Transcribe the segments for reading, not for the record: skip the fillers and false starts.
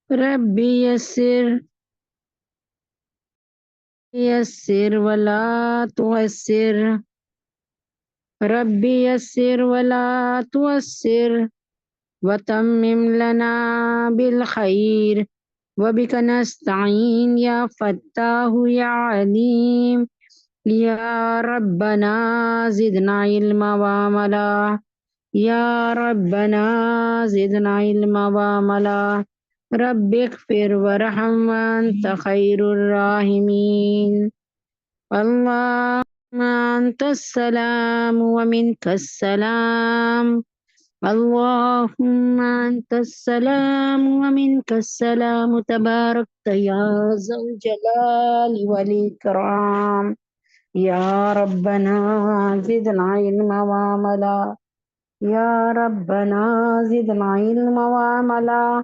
ربی یسر ولا تعسر، ربی یسر ولا تعسر وتمم لنا بالخير وبك نستعين يا فتاح يا عليم يا ربنا زدنا علما وعملا، يا ربنا زدنا علما وعملا، رب اغفر وارحم وأنت خير الراحمين. اللهم أنت السلام ومنك السلام، اللهم أنت السلام ومنك السلام، تباركت يا ذا الجلال والإكرام. يا ربنا زدنا علما وعملا، يا ربنا زدنا علما وعملا،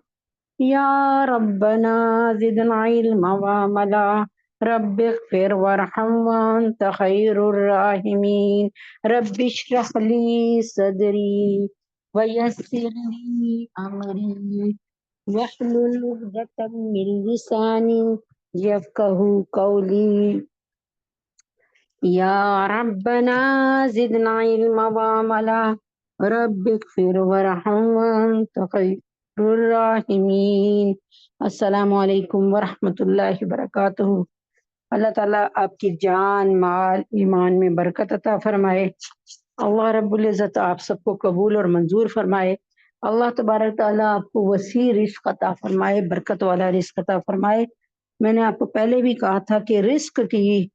يا ربنا زدنا علما وعملا، رب اغفر وارحم وأنت خير الراحمين. رب اشرح لي صدري ويسر لي أمري واحلل عقدة من لساني يفقه قولي. يا ربنا زدنا علما وعملا، رب اغفر وارحم وانت خير الراحمین. السلام علیکم ورحمۃ اللہ وبرکاتہ. اللہ تعالیٰ آپ کی جان مال ایمان میں برکت عطا فرمائے. اللہ رب العزت آپ سب کو قبول اور منظور فرمائے. اللہ تبارک تعالیٰ آپ کو وسیع رزق عطا فرمائے، برکت والا رزق عطا فرمائے. میں نے آپ کو پہلے بھی کہا تھا کہ رزق کی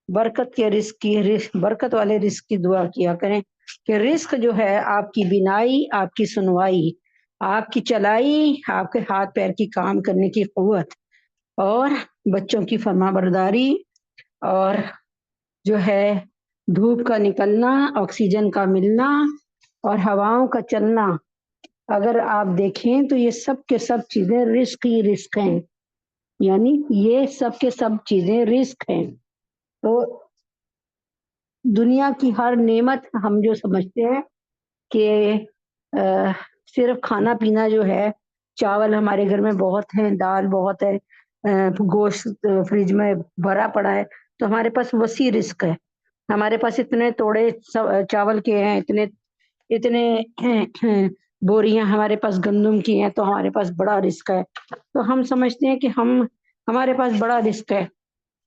برکت والے رزق کی دعا کیا کریں، کہ رزق جو ہے آپ کی بینائی، آپ کی سنوائی، آپ کی چلائی، آپ کے ہاتھ پیر کی کام کرنے کی قوت، اور بچوں کی فرما برداری، اور جو ہے دھوپ کا نکلنا، آکسیجن کا ملنا، اور ہواؤں کا چلنا. اگر آپ دیکھیں تو یہ سب کے سب چیزیں رزق ہی رزق ہیں، یعنی یہ سب کے سب چیزیں رزق ہیں. تو دنیا کی ہر نعمت ہم جو سمجھتے ہیں کہ صرف کھانا پینا جو ہے، چاول ہمارے گھر میں بہت ہے، دال بہت ہے، گوشت فریج میں بھرا پڑا ہے، تو ہمارے پاس وسیع رزق ہے. ہمارے پاس اتنے توڑے چاول کے ہیں، اتنے بوریاں ہمارے پاس گندم کی ہیں، تو ہمارے پاس بڑا رزق ہے. تو ہم سمجھتے ہیں کہ ہمارے پاس بڑا رزق ہے.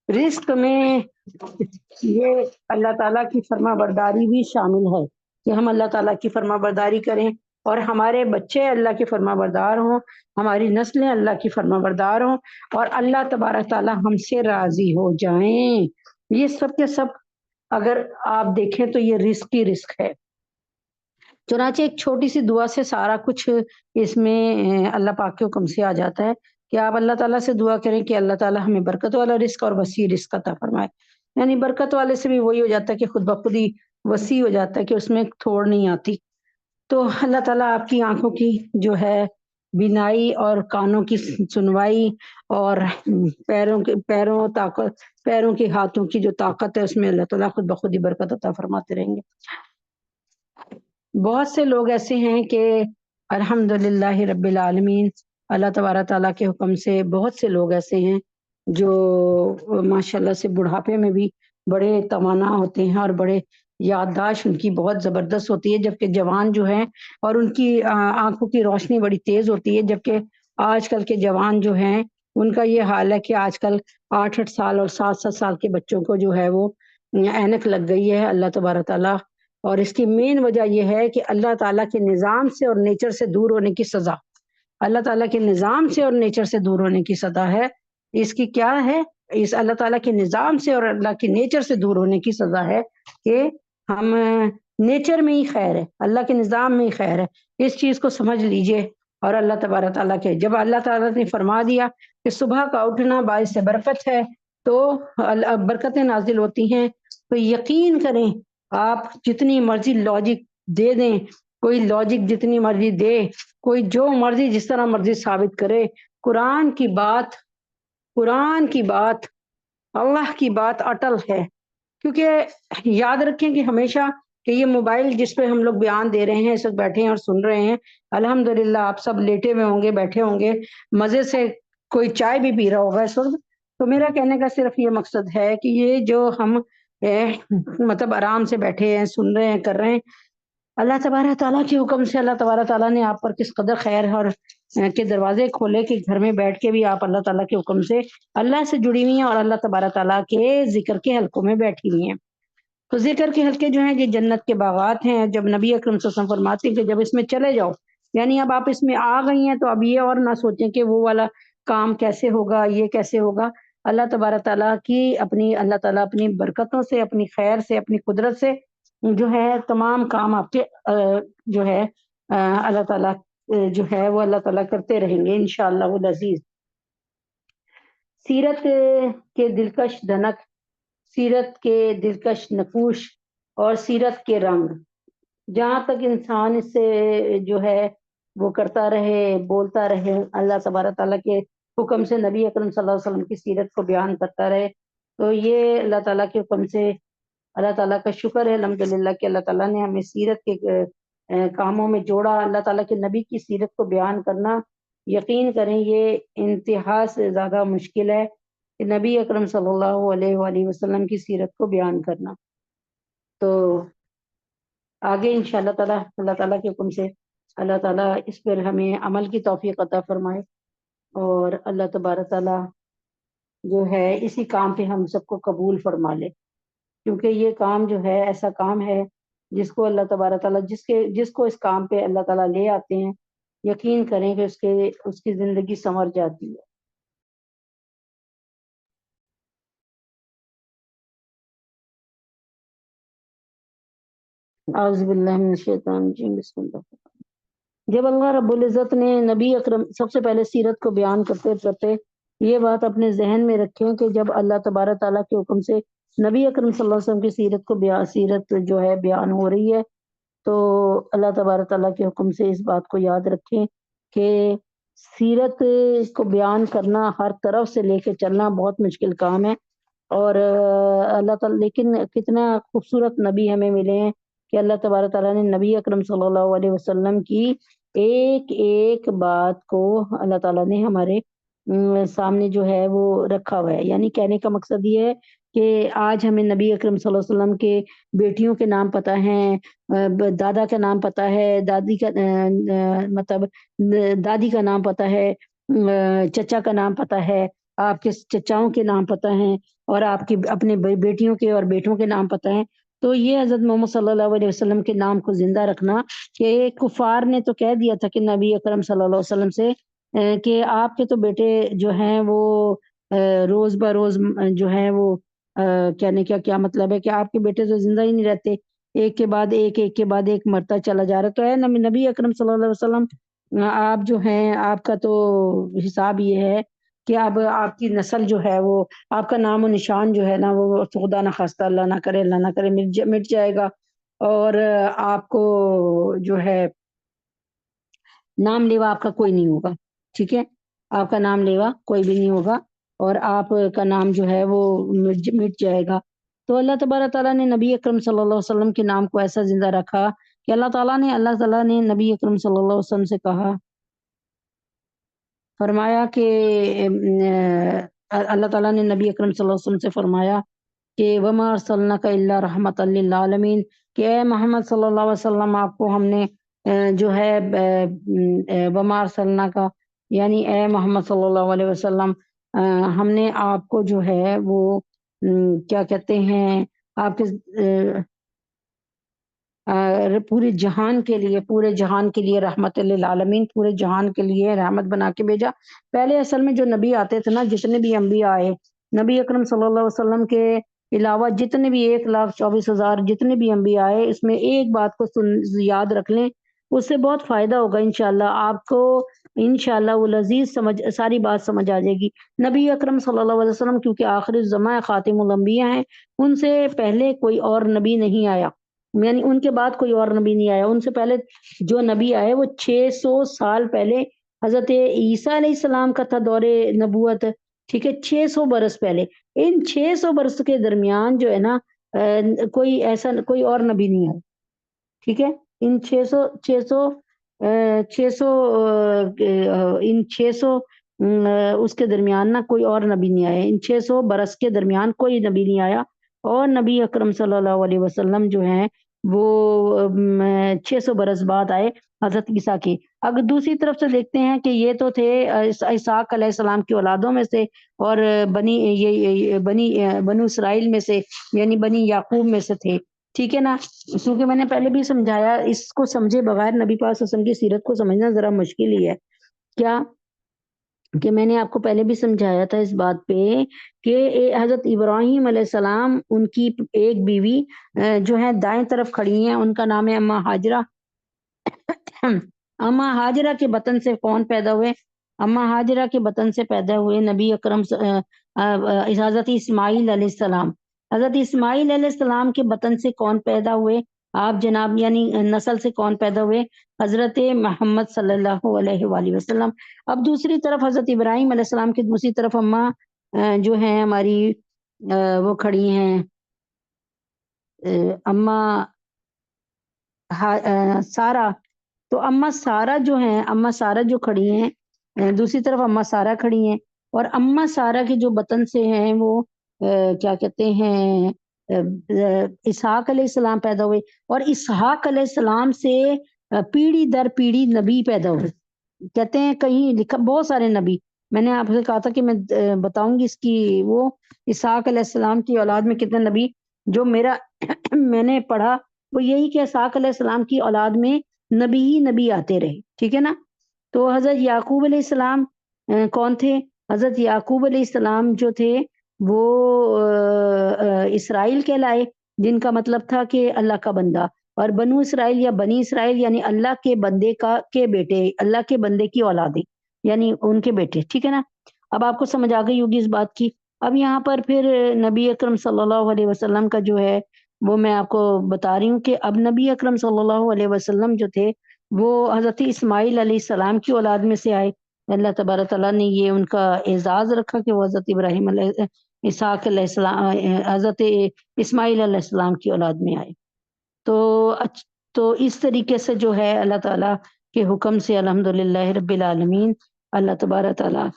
رزق میں یہ اللہ تعالیٰ کی فرما برداری بھی شامل ہے، کہ ہم اللہ تعالیٰ کی فرما برداری کریں، اور ہمارے بچے اللہ کے فرما بردار ہوں، ہماری نسلیں اللہ کی فرما بردار ہوں، اور اللہ تبارک تعالیٰ ہم سے راضی ہو جائیں. یہ سب کے سب اگر آپ دیکھیں تو یہ رزق ہی رزق ہے. چنانچہ ایک چھوٹی سی دعا سے سارا کچھ اس میں اللہ پاک کے حکم سے آ جاتا ہے، کہ آپ اللہ تعالیٰ سے دعا کریں کہ اللہ تعالیٰ ہمیں برکت والا رزق اور وسیع رزق عطا فرمائے. یعنی برکت والے سے بھی وہی ہو جاتا ہے کہ خود بخود ہی وسیع ہو جاتا ہے، کہ اس میں تھوڑ نہیں آتی. تو اللہ تعالیٰ آپ کی آنکھوں کی جو ہے بینائی، اور کانوں کی سنوائی، اور پیروں کے ہاتھوں کی جو طاقت ہے، اس میں اللہ تعالیٰ خود بخود ہی برکت عطا فرماتے رہیں گے. بہت سے لوگ ایسے ہیں کہ الحمدللہ رب العالمین، اللہ تبارک تعالیٰ کے حکم سے بہت سے لوگ ایسے ہیں جو ماشاءاللہ سے بڑھاپے میں بھی بڑے توانا ہوتے ہیں، اور بڑے یادداشت ان کی بہت زبردست ہوتی ہے، جبکہ جوان جو ہیں اور ان کی آنکھوں کی روشنی بڑی تیز ہوتی ہے. جبکہ آج کل کے جوان جو ہیں ان کا یہ حال ہے کہ آج کل 8 سال اور 7 سال کے بچوں کو جو ہے وہ اینک لگ گئی ہے. اللہ تبارک تعالیٰ، اور اس کی مین وجہ یہ ہے کہ اللہ تعالیٰ کے نظام سے اور نیچر سے دور ہونے کی سزا، اللہ تعالیٰ کے نظام سے اور نیچر سے دور ہونے کی سزا ہے. اس کی کیا ہے؟ اس اللہ تعالیٰ کے نظام سے اور اللہ کے نیچر سے دور ہونے کی سزا ہے کہ ہم نیچر میں ہی خیر ہے، اللہ کے نظام میں ہی خیر ہے. اس چیز کو سمجھ لیجئے. اور اللہ تبارک تعالیٰ کے جب اللہ تعالیٰ نے فرما دیا کہ صبح کا اٹھنا باعث برکت ہے، تو برکتیں نازل ہوتی ہیں، تو یقین کریں آپ جتنی مرضی لاجک دے دیں، کوئی لاجک جتنی مرضی دے، کوئی جو مرضی جس طرح مرضی ثابت کرے، قرآن کی بات اللہ کی بات اٹل ہے. کیونکہ یاد رکھیں کہ ہمیشہ کہ یہ موبائل جس پہ ہم لوگ بیان دے رہے ہیں، اس وقت بیٹھے ہیں اور سن رہے ہیں، الحمدللہ آپ سب لیٹے ہوئے ہوں گے، بیٹھے ہوں گے، مزے سے کوئی چائے بھی پی رہا ہوگا اس وقت۔ تو میرا کہنے کا صرف یہ مقصد ہے کہ یہ جو ہم مطلب آرام سے بیٹھے ہیں، سن رہے ہیں، کر رہے ہیں، اللہ تبارک تعالیٰ کے حکم سے اللہ تبارک تعالیٰ نے آپ پر کس قدر خیر اور کے دروازے کھولے کہ گھر میں بیٹھ کے بھی آپ اللہ تعالیٰ کے حکم سے اللہ سے جڑی ہوئی ہیں اور اللہ تبارک تعالیٰ کے ذکر کے حلقوں میں بیٹھی ہوئی ہیں۔ تو ذکر کے حلقے جو ہیں یہ جنت کے باغات ہیں۔ جب نبی اکرم صلی اللہ علیہ وسلم فرماتے ہیں کہ جب اس میں چلے جاؤ، یعنی اب آپ اس میں آ گئی ہیں تو اب یہ اور نہ سوچیں کہ وہ والا کام کیسے ہوگا، یہ کیسے ہوگا۔ اللہ تبارک تعالیٰ کی اللہ تعالیٰ اپنی برکتوں سے، اپنی خیر سے، اپنی قدرت سے جو ہے تمام کام آپ کے جو ہے اللہ تعالیٰ جو ہے وہ اللہ تعالیٰ کرتے رہیں گے انشاءاللہ العزیز۔ سیرت کے دلکش دھنک، سیرت کے دلکش نقوش اور سیرت کے رنگ، جہاں تک انسان اس سے جو ہے وہ کرتا رہے، بولتا رہے، اللہ تبارک تعالیٰ کے حکم سے نبی اکرم صلی اللہ علیہ وسلم کی سیرت کو بیان کرتا رہے، تو یہ اللہ تعالیٰ کے حکم سے اللہ تعالیٰ کا شکر ہے الحمدللہ کہ اللہ تعالیٰ نے ہمیں سیرت کے کاموں میں جوڑا۔ اللہ تعالیٰ کے نبی کی سیرت کو بیان کرنا، یقین کریں یہ انتہا سے زیادہ مشکل ہے کہ نبی اکرم صلی اللہ علیہ وآلہ وسلم کی سیرت کو بیان کرنا۔ تو آگے انشاءاللہ تعالیٰ اللہ تعالیٰ کے حکم سے اللہ تعالیٰ اس پر ہمیں عمل کی توفیق عطا فرمائے، اور اللہ تبارک تعالیٰ جو ہے اسی کام پہ ہم سب کو قبول فرما لے، کیونکہ یہ کام جو ہے ایسا کام ہے جس کو اللہ تبارک تعالیٰ جس کو اس کام پہ اللہ تعالیٰ لے آتے ہیں، یقین کریں کہ اس کی زندگی سنور جاتی ہے۔ اعوذ باللہ من الشیطان الرجیم، بسم اللہ۔ جب اللہ رب العزت نے نبی اکرم، سب سے پہلے سیرت کو بیان کرتے کرتے یہ بات اپنے ذہن میں رکھیں کہ جب اللہ تبارک تعالیٰ کے حکم سے نبی اکرم صلی اللہ علیہ وسلم کی سیرت جو ہے بیان ہو رہی ہے، تو اللہ تبارک تعالیٰ کے حکم سے اس بات کو یاد رکھیں کہ سیرت کو بیان کرنا، ہر طرف سے لے کے چلنا بہت مشکل کام ہے، اور اللہ تعالیٰ لیکن کتنا خوبصورت نبی ہمیں ملے ہیں کہ اللہ تبارک تعالیٰ نے نبی اکرم صلی اللہ علیہ وسلم کی ایک ایک بات کو اللہ تعالیٰ نے ہمارے سامنے جو ہے وہ رکھا ہوا ہے۔ یعنی کہنے کا مقصد یہ ہے کہ آج ہمیں نبی اکرم صلی اللہ علیہ وسلم کے بیٹیوں کے نام پتہ ہیں، دادا کا نام پتہ ہے، دادی کا مطلب دادی کا نام پتہ ہے، چچا کا نام پتہ ہے، آپ کے چچاؤں کے نام پتہ ہیں، اور آپ کی اپنے بیٹیوں کے اور بیٹوں کے نام پتہ ہیں۔ تو یہ حضرت محمد صلی اللہ علیہ وسلم کے نام کو زندہ رکھنا، کہ کفار نے تو کہہ دیا تھا کہ نبی اکرم صلی اللہ علیہ وسلم سے کہ آپ کے تو بیٹے جو ہیں وہ روز بروز جو ہیں وہ کہنے کا کیا مطلب ہے کہ آپ کے بیٹے تو زندہ ہی نہیں رہتے، ایک کے بعد ایک، ایک کے بعد ایک مرتا چلا جا رہا ہے۔ تو اے نبی اکرم صلی اللہ علیہ وسلم، آپ جو ہیں، آپ کا تو حساب یہ ہے کہ اب آپ کی نسل جو ہے وہ، آپ کا نام و نشان جو ہے نا وہ خدا نہ خواستہ، اللہ نہ کرے، اللہ نہ کرے مٹ جائے گا، اور آپ کو جو ہے نام لیوا آپ کا کوئی نہیں ہوگا، ٹھیک ہے، آپ کا نام لیوا کوئی بھی نہیں ہوگا، اور آپ کا نام جو ہے وہ مٹ جائے گا۔ تو اللہ تبارک تعالیٰ نے نبی اکرم صلی اللہ علیہ وسلم کے نام کو ایسا زندہ رکھا کہ اللہ تعالیٰ نے نبی اکرم صلی اللہ علیہ وسلم سے کہا، فرمایا کہ اللہ تعالیٰ نے نبی اکرم صلی اللہ علیہ وسلم سے فرمایا کہ وما ارسلناک الا رحمۃ للعالمین، کہ اے محمد صلی اللہ علیہ وسلم، آپ کو ہم نے جو ہے وما ارسلناک، یعنی اے محمد صلی اللہ علیہ وسلم، ہم نے آپ کو جو ہے وہ کیا کہتے ہیں، آپ کے پورے جہان کے لیے رحمت للعالمین، پورے جہان کے لیے رحمت بنا کے بھیجا۔ پہلے اصل میں جو نبی آتے تھے نا، جتنے بھی انبیاء آئے نبی اکرم صلی اللہ علیہ وسلم کے علاوہ، جتنے بھی 1,24,000 جتنے بھی انبیاء آئے، اس میں ایک بات کو یاد رکھ لیں، اس سے بہت فائدہ ہوگا انشاءاللہ آپ کو، انشاءاللہ العزیز ساری بات سمجھ آ جائے گی۔ نبی اکرم صلی اللہ علیہ وسلم کیونکہ آخر الزماں خاتم الانبیاء ہیں، ان سے پہلے کوئی اور نبی نہیں آیا، یعنی ان کے بعد کوئی اور نبی نہیں آیا۔ ان سے پہلے جو نبی آئے وہ 600 سال پہلے حضرت عیسیٰ علیہ السلام کا تھا دور نبوت، ٹھیک ہے، 600 برس پہلے۔ ان 600 برس کے درمیان جو ہے نا کوئی اور نبی نہیں آیا، ٹھیک ہے، ان 600 اس کے درمیان نہ کوئی اور نبی نہیں آیا، ان 600 برس کے درمیان کوئی نبی نہیں آیا، اور نبی اکرم صلی اللہ علیہ وسلم جو ہیں وہ 600 برس بعد آئے حضرت عیسیٰ کی۔ اگر دوسری طرف سے دیکھتے ہیں کہ یہ تو تھے اسحاق علیہ السلام کی اولادوں میں سے، اور بنو اسرائیل میں سے، یعنی بنی یعقوب میں سے تھے، ٹھیک ہے نا۔ کیونکہ میں نے پہلے بھی سمجھایا، اس کو سمجھے بغیر نبی پاک صلی اللہ علیہ وسلم کی سیرت کو سمجھنا ذرا مشکل ہی ہے، کیا کہ میں نے آپ کو پہلے بھی سمجھایا تھا اس بات پہ کہ حضرت ابراہیم علیہ السلام، ان کی ایک بیوی جو ہے دائیں طرف کھڑی ہیں، ان کا نام ہے اما ہاجرہ۔ اما ہاجرہ کے بطن سے کون پیدا ہوئے؟ اما ہاجرہ کے بطن سے پیدا ہوئے نبی اکرم حضرت اسماعیل علیہ السلام۔ حضرت اسماعیل علیہ السلام کے بطن سے کون پیدا ہوئے آپ جناب، یعنی نسل سے کون پیدا ہوئے؟ حضرت محمد صلی اللہ علیہ وآلہ وسلم۔ اب دوسری طرف حضرت ابراہیم علیہ السلام کی دوسری طرف اما جو ہیں ہماری وہ کھڑی ہیں اما سارہ۔ تو اما سارہ جو ہیں، اما سارہ جو کھڑی ہیں، دوسری طرف اما سارہ کھڑی ہیں، اور اما سارہ کے جو بطن سے ہیں وہ کیا کہتے ہیں اسحاق علیہ السلام پیدا ہوئے، اور اسحاق علیہ السلام سے پیڑھی در پیڑھی نبی پیدا ہوئے۔ کہتے ہیں کہیں لکھا بہت سارے نبی، میں نے آپ سے کہا تھا کہ میں بتاؤں گی اس کی وہ اسحاق علیہ السلام کی اولاد میں کتنے نبی، جو میرا میں نے پڑھا وہ یہی کہ اسحاق علیہ السلام کی اولاد میں نبی ہی نبی آتے رہے، ٹھیک ہے نا۔ تو حضرت یعقوب علیہ السلام کون تھے؟ حضرت یعقوب علیہ السلام جو تھے وہ اسرائیل کہلائے، جن کا مطلب تھا کہ اللہ کا بندہ، اور بنو اسرائیل یا بنی اسرائیل یعنی اللہ کے بندے کے بیٹے، اللہ کے بندے کی اولادیں، یعنی ان کے بیٹے، ٹھیک ہے نا۔ اب آپ کو سمجھ آ گئی ہوگی اس بات کی۔ اب یہاں پر پھر نبی اکرم صلی اللہ علیہ وسلم کا جو ہے وہ میں آپ کو بتا رہی ہوں کہ اب نبی اکرم صلی اللہ علیہ وسلم جو تھے وہ حضرت اسماعیل علیہ السلام کی اولاد میں سے آئے۔ اللہ تبارک تعالیٰ نے یہ ان کا اعزاز رکھا کہ وہ حضرت ابراہیم علیہ اسحاق علیہ السلام حضرت اسماعیل علیہ السلام کی اولاد میں آئے۔ تو اس طریقے سے جو ہے اللہ تعالیٰ کے حکم سے الحمدللہ رب العالمین اللہ تبارک تعالیٰ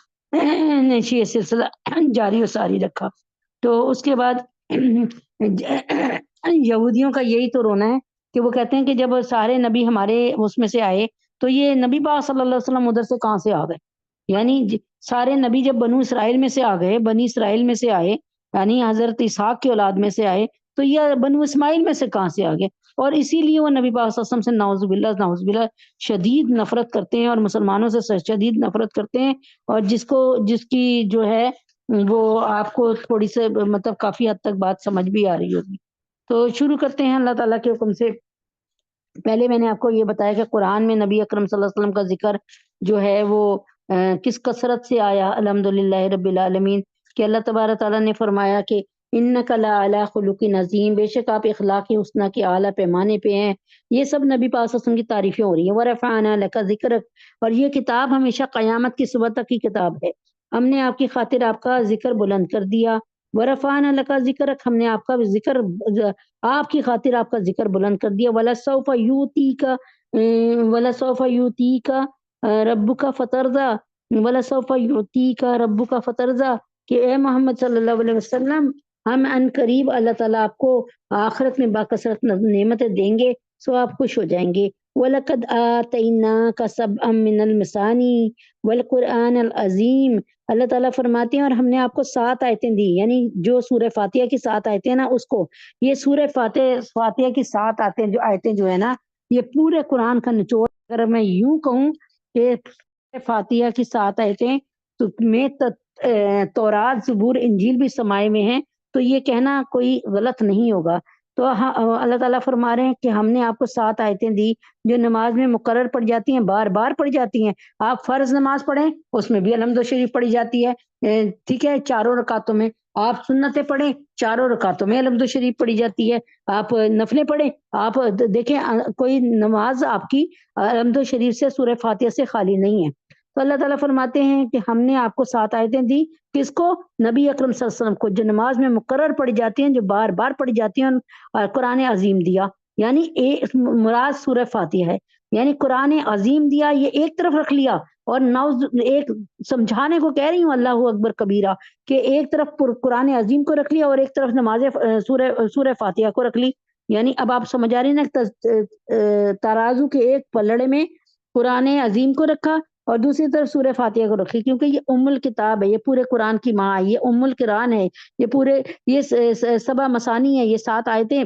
نے یہ سلسلہ جاری و ساری رکھا۔ تو اس کے بعد یہودیوں کا یہی تو رونا ہے کہ وہ کہتے ہیں کہ جب سارے نبی ہمارے اس میں سے آئے تو یہ نبی پاک صلی اللہ علیہ وسلم ادھر سے کہاں سے آ گئے؟ یعنی سارے نبی جب بنو اسرائیل میں سے آ گئے، بنی اسرائیل میں سے آئے، یعنی حضرت اسحاق کی اولاد میں سے آئے، تو یہ بنو اسماعیل میں سے کہاں سے آ گئے؟ اور اسی لیے وہ نبی پاک صلی اللہ علیہ وسلم سے نعوذ باللہ شدید نفرت کرتے ہیں، اور مسلمانوں سے شدید نفرت کرتے ہیں، اور جس کی جو ہے وہ آپ کو تھوڑی سے مطلب کافی حد تک بات سمجھ بھی آ رہی ہوگی۔ تو شروع کرتے ہیں اللہ تعالیٰ کے حکم سے۔ پہلے میں نے آپ کو یہ بتایا کہ قرآن میں نبی اکرم صلی اللہ علیہ وسلم کا ذکر جو ہے وہ کس کثرت سے آیا الحمدللہ رب العالمین، کہ اللہ تبارک تعالیٰ نے فرمایا کہ انک لعلی خلق عظیم، بے شک آپ اخلاق حسنہ کے اعلیٰ پیمانے پہ ہیں۔ یہ سب نبی پاک صلی اللہ علیہ وسلم کی تعریفیں ہو رہی ہیں۔ ورفعنا لک ذکرک، اور یہ کتاب ہمیشہ قیامت کی صبح تک کی کتاب ہے، ہم نے آپ کی خاطر آپ کا ذکر بلند کر دیا۔ ورفعنا لک ذکرک، ہم نے آپ کا ذکر، آپ کی خاطر آپ کا ذکر بلند کر دیا۔ وَلَسَوْفَ يُؤْتِيكَ رَبُّكَ فَتَرْضَىٰ، وَلَسَوْفَ يُؤْتِيكَ رَبُّكَ فَتَرْضَىٰ، کہ اے محمد صلی اللہ علیہ وسلم ہم ان قریب اللہ تعالیٰ آپ کو آخرت میں باکثرت نعمتیں دیں گے، سو آپ خوش ہو جائیں گے۔ وَلَقَدْ آتَيْنَاكَ سَبْعًا مِّنَ الْمَثَانِي وَالْقُرْآنَ الْعَظِيمِ، اللہ تعالیٰ فرماتے ہیں اور ہم نے آپ کو 7 آیتیں دی، یعنی جو سورہ فاتحہ کی 7 آیتیں نا اس کو، یہ سورہ فاتحہ کی 7 آیتیں جو ہے نا یہ پورے قرآن کا نچوڑ۔ اگر میں یوں کہوں کہ فاتحہ کی 7 آیتیں تو میں تورات زبور انجیل بھی سمائے میں ہیں، تو یہ کہنا کوئی غلط نہیں ہوگا۔ تو اللہ تعالیٰ فرما رہے ہیں کہ ہم نے آپ کو 7 آیتیں دی جو نماز میں مقرر پڑھ جاتی ہیں، بار بار پڑھ جاتی ہیں۔ آپ فرض نماز پڑھیں اس میں بھی الحمد شریف پڑھی جاتی ہے، ٹھیک ہے، چاروں رکعتوں میں۔ آپ سنتیں پڑھیں چاروں رکعتوں میں الحمد شریف پڑھی جاتی ہے۔ آپ نفلیں پڑھیں، آپ دیکھیں کوئی نماز آپ کی الحمد شریف سے سورہ فاتحہ سے خالی نہیں ہے۔ تو اللہ تعالیٰ فرماتے ہیں کہ ہم نے آپ کو 7 آیتیں دی، کس کو؟ نبی اکرم صلی اللہ علیہ وسلم کو، جو نماز میں مقرر پڑھی جاتی ہیں، جو بار بار پڑھی جاتی ہیں، اور قرآن عظیم دیا۔ یعنی مراد سورہ فاتحہ ہے، یعنی قرآن عظیم دیا یہ ایک طرف رکھ لیا، اور نوز ایک سمجھانے کو کہہ رہی ہوں اللہ اکبر کبیرہ، کہ ایک طرف قرآن عظیم کو رکھ لیا اور ایک طرف نماز سورہ فاتحہ کو رکھ لی. یعنی اب آپ سمجھ آ رہی نا، ترازو کے ایک پلڑے میں قرآن عظیم کو رکھا اور دوسری طرف سورہ فاتحہ کو رکھی، کیونکہ یہ ام الکتاب ہے، یہ پورے قرآن کی ماں ہے، یہ ام القرآن ہے، یہ پورے یہ سبع مسانی ہے، یہ 7 آیتیں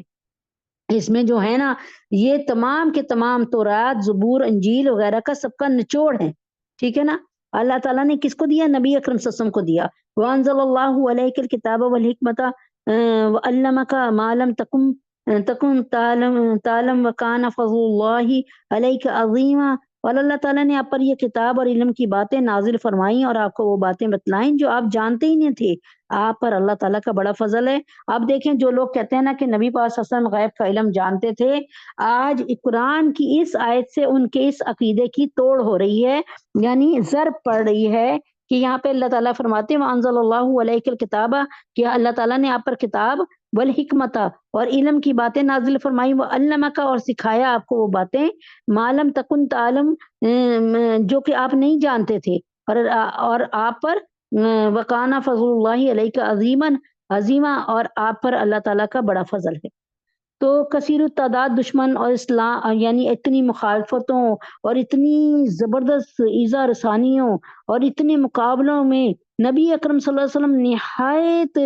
اس میں جو ہے نا، یہ تمام کے تمام تورات، زبور، انجیل وغیرہ کا سب کا نچوڑ ہے. ٹھیک ہے نا. اللہ تعالیٰ نے کس کو دیا؟ نبی اکرم صلی اللہ علیہ وسلم کو دیا. وانزل اللہ علیک الکتاب والحکمت وعلمک ما لم تکن تعلم وکان فضل اللہ علیک عظیما. اور اللہ تعالیٰ نے آپ پر یہ کتاب اور علم کی باتیں نازل فرمائیں اور آپ کو وہ باتیں بتلائیں جو آپ جانتے ہی نہیں تھے. آپ پر اللہ تعالیٰ کا بڑا فضل ہے. آپ دیکھیں جو لوگ کہتے ہیں نا کہ نبی پاک صلی اللہ علیہ وسلم غیب کا علم جانتے تھے، آج قرآن کی اس آیت سے ان کے اس عقیدے کی توڑ ہو رہی ہے، یعنی ضرب پڑ رہی ہے. کہ یہاں پہ اللہ تعالیٰ فرماتے ہیں وَأَنزَلَ اللَّهُ عَلَيْكَ الْكِتَابَ، کہ اللہ تعالیٰ نے آپ پر کتاب والحکمت اور علم کی باتیں نازل فرمائی، وَعَلَّمَكَ اور سکھایا آپ کو وہ باتیں مَا لَمْ تَكُنْ تَعْلَمْ جو کہ آپ نہیں جانتے تھے، اور آپ پر وَكَانَ فَضْلُ اللَّهِ عَلَيْكَ عَظِيمًا عظیمہ، اور آپ پر اللہ تعالیٰ کا بڑا فضل ہے. تو کثیر التعداد دشمن اور اسلام، یعنی اتنی مخالفتوں اور اتنی زبردست ایذا رسانیوں اور اتنے مقابلوں میں نبی اکرم صلی اللہ علیہ وسلم نہایت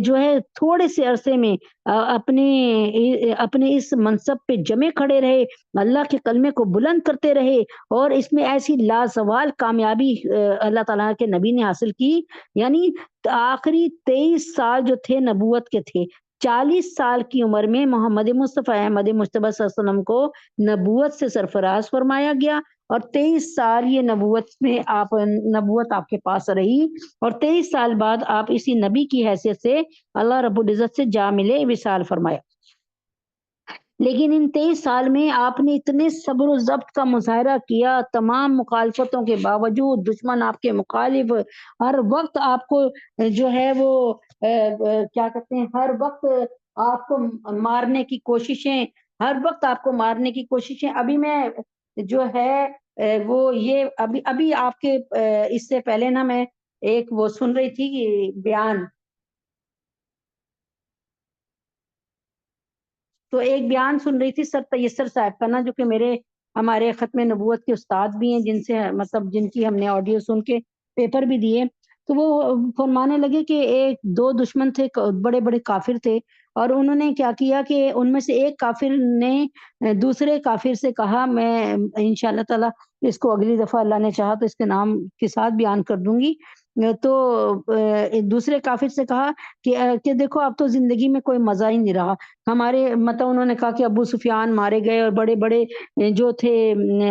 جو ہے تھوڑے سے عرصے میں اپنے اس منصب پہ جمے کھڑے رہے، اللہ کے کلمے کو بلند کرتے رہے، اور اس میں ایسی لازوال کامیابی اللہ تعالیٰ کے نبی نے حاصل کی. یعنی آخری 23 سال جو تھے نبوت کے تھے، 40 سال کی عمر میں محمد مصطفیٰ احمد مجتبیٰ صلی اللہ علیہ وسلم کو نبوت سے سرفراز فرمایا گیا، اور 23 سال یہ نبوت آپ کے پاس رہی، اور 23 سال بعد آپ اسی نبی کی حیثیت سے اللہ رب العزت سے جا ملے، وصال فرمایا. لیکن ان 23 سال میں آپ نے اتنے صبر و ضبط کا مظاہرہ کیا، تمام مخالفتوں کے باوجود، دشمن آپ کے مخالف ہر وقت آپ کو جو ہے وہ کیا کہتے ہیں، ہر وقت آپ کو مارنے کی کوششیں، ہر وقت آپ کو مارنے کی کوششیں. ابھی میں جو ہے وہ یہ ابھی آپ کے اس سے پہلے نا میں ایک وہ سن رہی تھی کہ بیان، تو ایک بیان سن رہی تھی سر تیسر صاحب کا نا، جو کہ ہمارے ختم نبوت کے استاد بھی ہیں، جن سے مطلب جن کی ہم نے آڈیو سن کے پیپر بھی دیے. تو وہ فرمانے لگے کہ ایک دو دشمن تھے، بڑے بڑے کافر تھے، اور انہوں نے کیا کیا کہ ان میں سے ایک کافر نے دوسرے کافر سے کہا، میں انشاءاللہ تعالی اس کو اگلی دفعہ اللہ نے چاہا تو اس کے نام کے ساتھ بیان کر دوں گی. تو دوسرے کافر سے کہا کہ دیکھو اب تو زندگی میں کوئی مزہ ہی نہیں رہا ہمارے، مطلب انہوں نے کہا کہ ابو سفیان مارے گئے اور بڑے بڑے جو تھے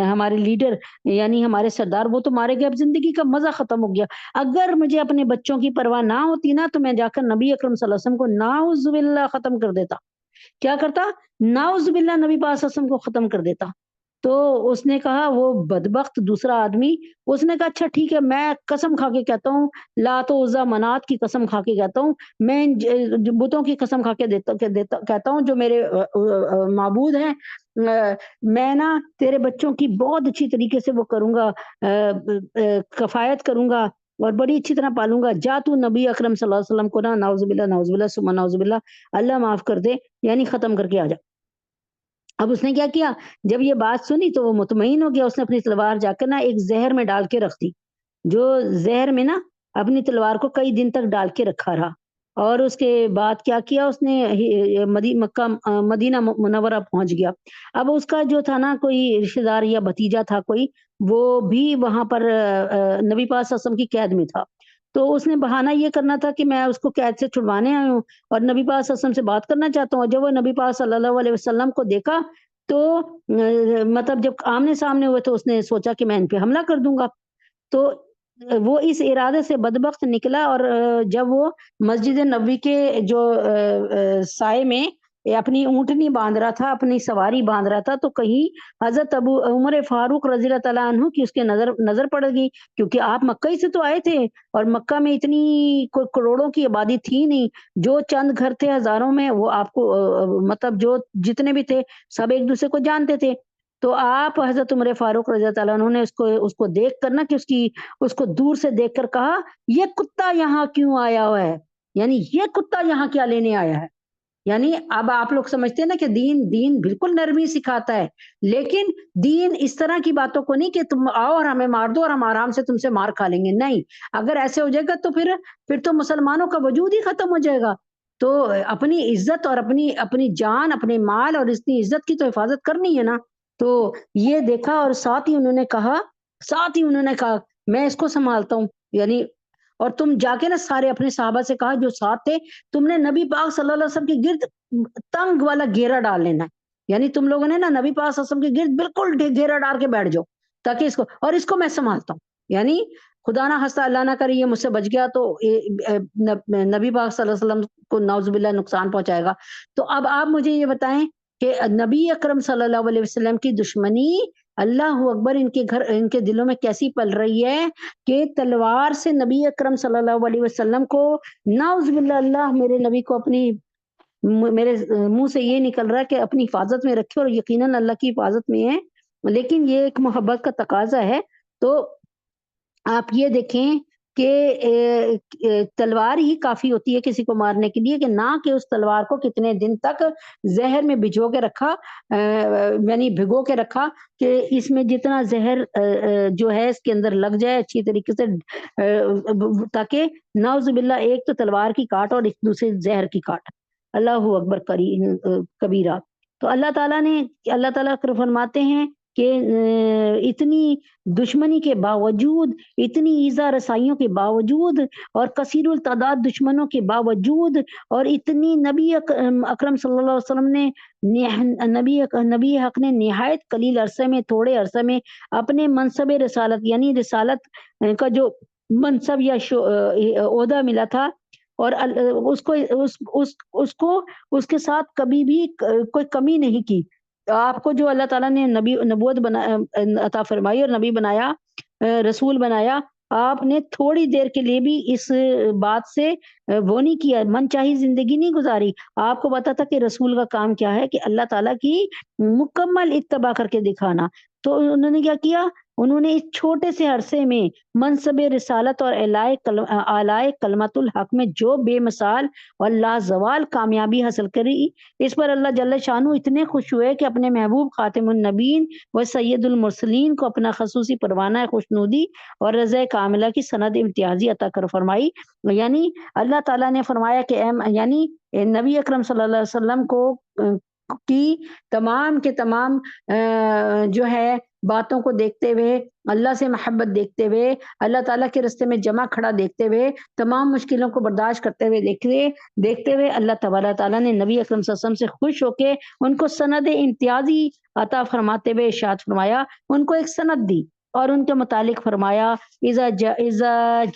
ہمارے لیڈر یعنی ہمارے سردار وہ تو مارے گئے، اب زندگی کا مزہ ختم ہو گیا. اگر مجھے اپنے بچوں کی پرواہ نہ ہوتی نا تو میں جا کر نبی اکرم صلی اللہ علیہ وسلم کو نعوذ باللہ ختم کر دیتا. کیا کرتا؟ نعوذ باللہ نبی پاک صلی اللہ علیہ وسلم کو ختم کر دیتا. تو اس نے کہا وہ بدبخت دوسرا آدمی، اس نے کہا اچھا ٹھیک ہے، میں قسم کھا کے کہتا ہوں، لات و عزا منات کی قسم کھا کے کہتا ہوں، میں بتوں کی قسم کھا کے کہتا ہوں جو میرے معبود ہیں، میں نا تیرے بچوں کی بہت اچھی طریقے سے وہ کروں گا، کفایت کروں گا اور بڑی اچھی طرح پالوں گا. جا تو نبی اکرم صلی اللہ علیہ وسلم کو نا نعوذ باللہ ثم نعوذ باللہ اللہ معاف کر دے، یعنی ختم کر کے آ جا. اب اس نے کیا کیا، جب یہ بات سنی تو وہ مطمئن ہو گیا، اس نے اپنی تلوار جا کر نا ایک زہر میں ڈال کے رکھ دی، جو زہر میں نا اپنی تلوار کو کئی دن تک ڈال کے رکھا رہا. اور اس کے بعد کیا کیا اس نے مدینہ منورہ پہنچ گیا. اب اس کا جو تھا نا کوئی رشتہ دار یا بھتیجا تھا کوئی، وہ بھی وہاں پر نبی پاک صلی اللہ علیہ وسلم کی قید میں تھا. تو اس نے بہانہ یہ کرنا تھا کہ میں اس کو قید سے چھڑوانے آیا ہوں اور نبی پاک صلی اللہ علیہ وسلم سے بات کرنا چاہتا ہوں. اور جب وہ نبی پاک صلی اللہ علیہ وسلم کو دیکھا تو مطلب جب آمنے سامنے ہوئے تو اس نے سوچا کہ میں ان پہ حملہ کر دوں گا. تو وہ اس ارادے سے بدبخت نکلا، اور جب وہ مسجد نبوی کے جو سائے میں اپنی اونٹنی باندھ رہا تھا، اپنی سواری باندھ رہا تھا، تو کہیں حضرت ابو عمر فاروق رضی اللہ تعالیٰ عنہ کی اس کے نظر پڑ گئی، کیونکہ آپ مکہ ہی سے تو آئے تھے، اور مکہ میں اتنی کوئی کروڑوں کی آبادی تھی نہیں، جو چند گھر تھے ہزاروں میں، وہ آپ کو مطلب جو جتنے بھی تھے سب ایک دوسرے کو جانتے تھے۔ تو آپ حضرت عمر فاروق رضی اللہ تعالیٰ عنہ نے اس کو دیکھ کر نا کہ اس کو دور سے دیکھ کر کہا، یہ کتا یہاں کیوں آیا ہوا ہے؟ یعنی یہ کتا یہاں کیا لینے آیا ہے؟ یعنی اب آپ لوگ سمجھتے ہیں نا کہ دین بالکل نرمی سکھاتا ہے، لیکن دین اس طرح کی باتوں کو نہیں کہ تم آؤ اور ہمیں مار دو اور ہم آرام سے تم سے مار کھا لیں گے، نہیں۔ اگر ایسے ہو جائے گا تو پھر تو مسلمانوں کا وجود ہی ختم ہو جائے گا۔ تو اپنی عزت اور اپنی جان، اپنے مال اور اتنی عزت کی تو حفاظت کرنی ہے نا۔ تو یہ دیکھا، اور ساتھ ہی انہوں نے کہا میں اس کو سنبھالتا ہوں، یعنی اور تم جا کے نا سارے اپنے صحابہ سے کہا جو ساتھ تھے، تم نے نبی پاک صلی اللہ علیہ وسلم کے گرد تنگ والا گھیرا ڈال لینا ہے، یعنی تم لوگوں نے نا نبی پاک صلی اللہ علیہ وسلم کے گرد بالکل گھیرا ڈال کے بیٹھ جاؤ، تاکہ اس کو میں سنبھالتا ہوں، یعنی خدا نہ خواستہ اللہ نہ کرے یہ مجھ سے بچ گیا تو نبی پاک صلی اللہ علیہ وسلم کو نعوذ باللہ نقصان پہنچائے گا۔ تو اب آپ مجھے یہ بتائیں کہ نبی اکرم صلی اللہ علیہ وسلم کی دشمنی، اللہ اکبر، ان کے دلوں میں کیسی پل رہی ہے کہ تلوار سے نبی اکرم صلی اللہ علیہ وسلم کو، نعوذ باللہ، اللہ میرے نبی کو میرے منہ سے یہ نکل رہا ہے کہ اپنی حفاظت میں رکھے، اور یقیناً اللہ کی حفاظت میں ہے، لیکن یہ ایک محبت کا تقاضا ہے۔ تو آپ یہ دیکھیں کہ تلوار ہی کافی ہوتی ہے کسی کو مارنے کے لیے، کہ نہ کہ اس تلوار کو کتنے دن تک زہر میں بھجو کے رکھا، یعنی بھگو کے رکھا کہ اس میں جتنا زہر جو ہے اس کے اندر لگ جائے اچھی طریقے سے، تاکہ نعوذ باللہ ایک تو تلوار کی کاٹ اور ایک دوسرے زہر کی کاٹ، اللہ اکبر کبیرہ۔ تو اللہ تعالیٰ فرماتے ہیں کہ اتنی دشمنی کے باوجود، اتنی ایذا رسائیوں کے باوجود، اور کثیر التعداد دشمنوں کے باوجود، اور اتنی نبی اکرم صلی اللہ علیہ وسلم نے، نبی حق نے نہایت قلیل عرصے میں، تھوڑے عرصے میں اپنے منصب رسالت، یعنی رسالت کا جو منصب یا عہدہ ملا تھا، اور اس کے ساتھ کبھی بھی کوئی کمی نہیں کی۔ آپ کو جو اللہ تعالیٰ نے نبوت عطا فرمائی اور نبی بنایا، رسول بنایا، آپ نے تھوڑی دیر کے لیے بھی اس بات سے وہ نہیں کیا، من چاہی زندگی نہیں گزاری۔ آپ کو پتا تھا کہ رسول کا کام کیا ہے، کہ اللہ تعالیٰ کی مکمل اتباع کر کے دکھانا۔ تو انہوں نے کیا کیا؟ انہوں نے اس چھوٹے سے عرصے میں منصب رسالت اور اعلائے کلمت الحق میں جو بے مثال اور لازوال کامیابی حاصل کری، اس پر اللہ جل شانہ اتنے خوش ہوئے کہ اپنے محبوب خاتم النبیین و سید المرسلین کو اپنا خصوصی پروانہ خوشنودی اور رضا کاملہ کی سند امتیازی عطا کر فرمائی۔ یعنی اللہ تعالیٰ نے فرمایا کہ یعنی نبی اکرم صلی اللہ علیہ وسلم کو کی تمام کے تمام جو ہے باتوں کو دیکھتے ہوئے، اللہ سے محبت دیکھتے ہوئے، اللہ تعالیٰ کے راستے میں جمع کھڑا دیکھتے ہوئے، تمام مشکلوں کو برداشت کرتے ہوئے دیکھتے ہوئے، اللہ تبارک تعالیٰ نے نبی اکرم صلی اللہ علیہ وسلم سے خوش ہو کے ان کو سند امتیازی عطا فرماتے ہوئے ارشاد فرمایا، ان کو ایک سند دی، اور ان کے متعلق فرمایا، اذا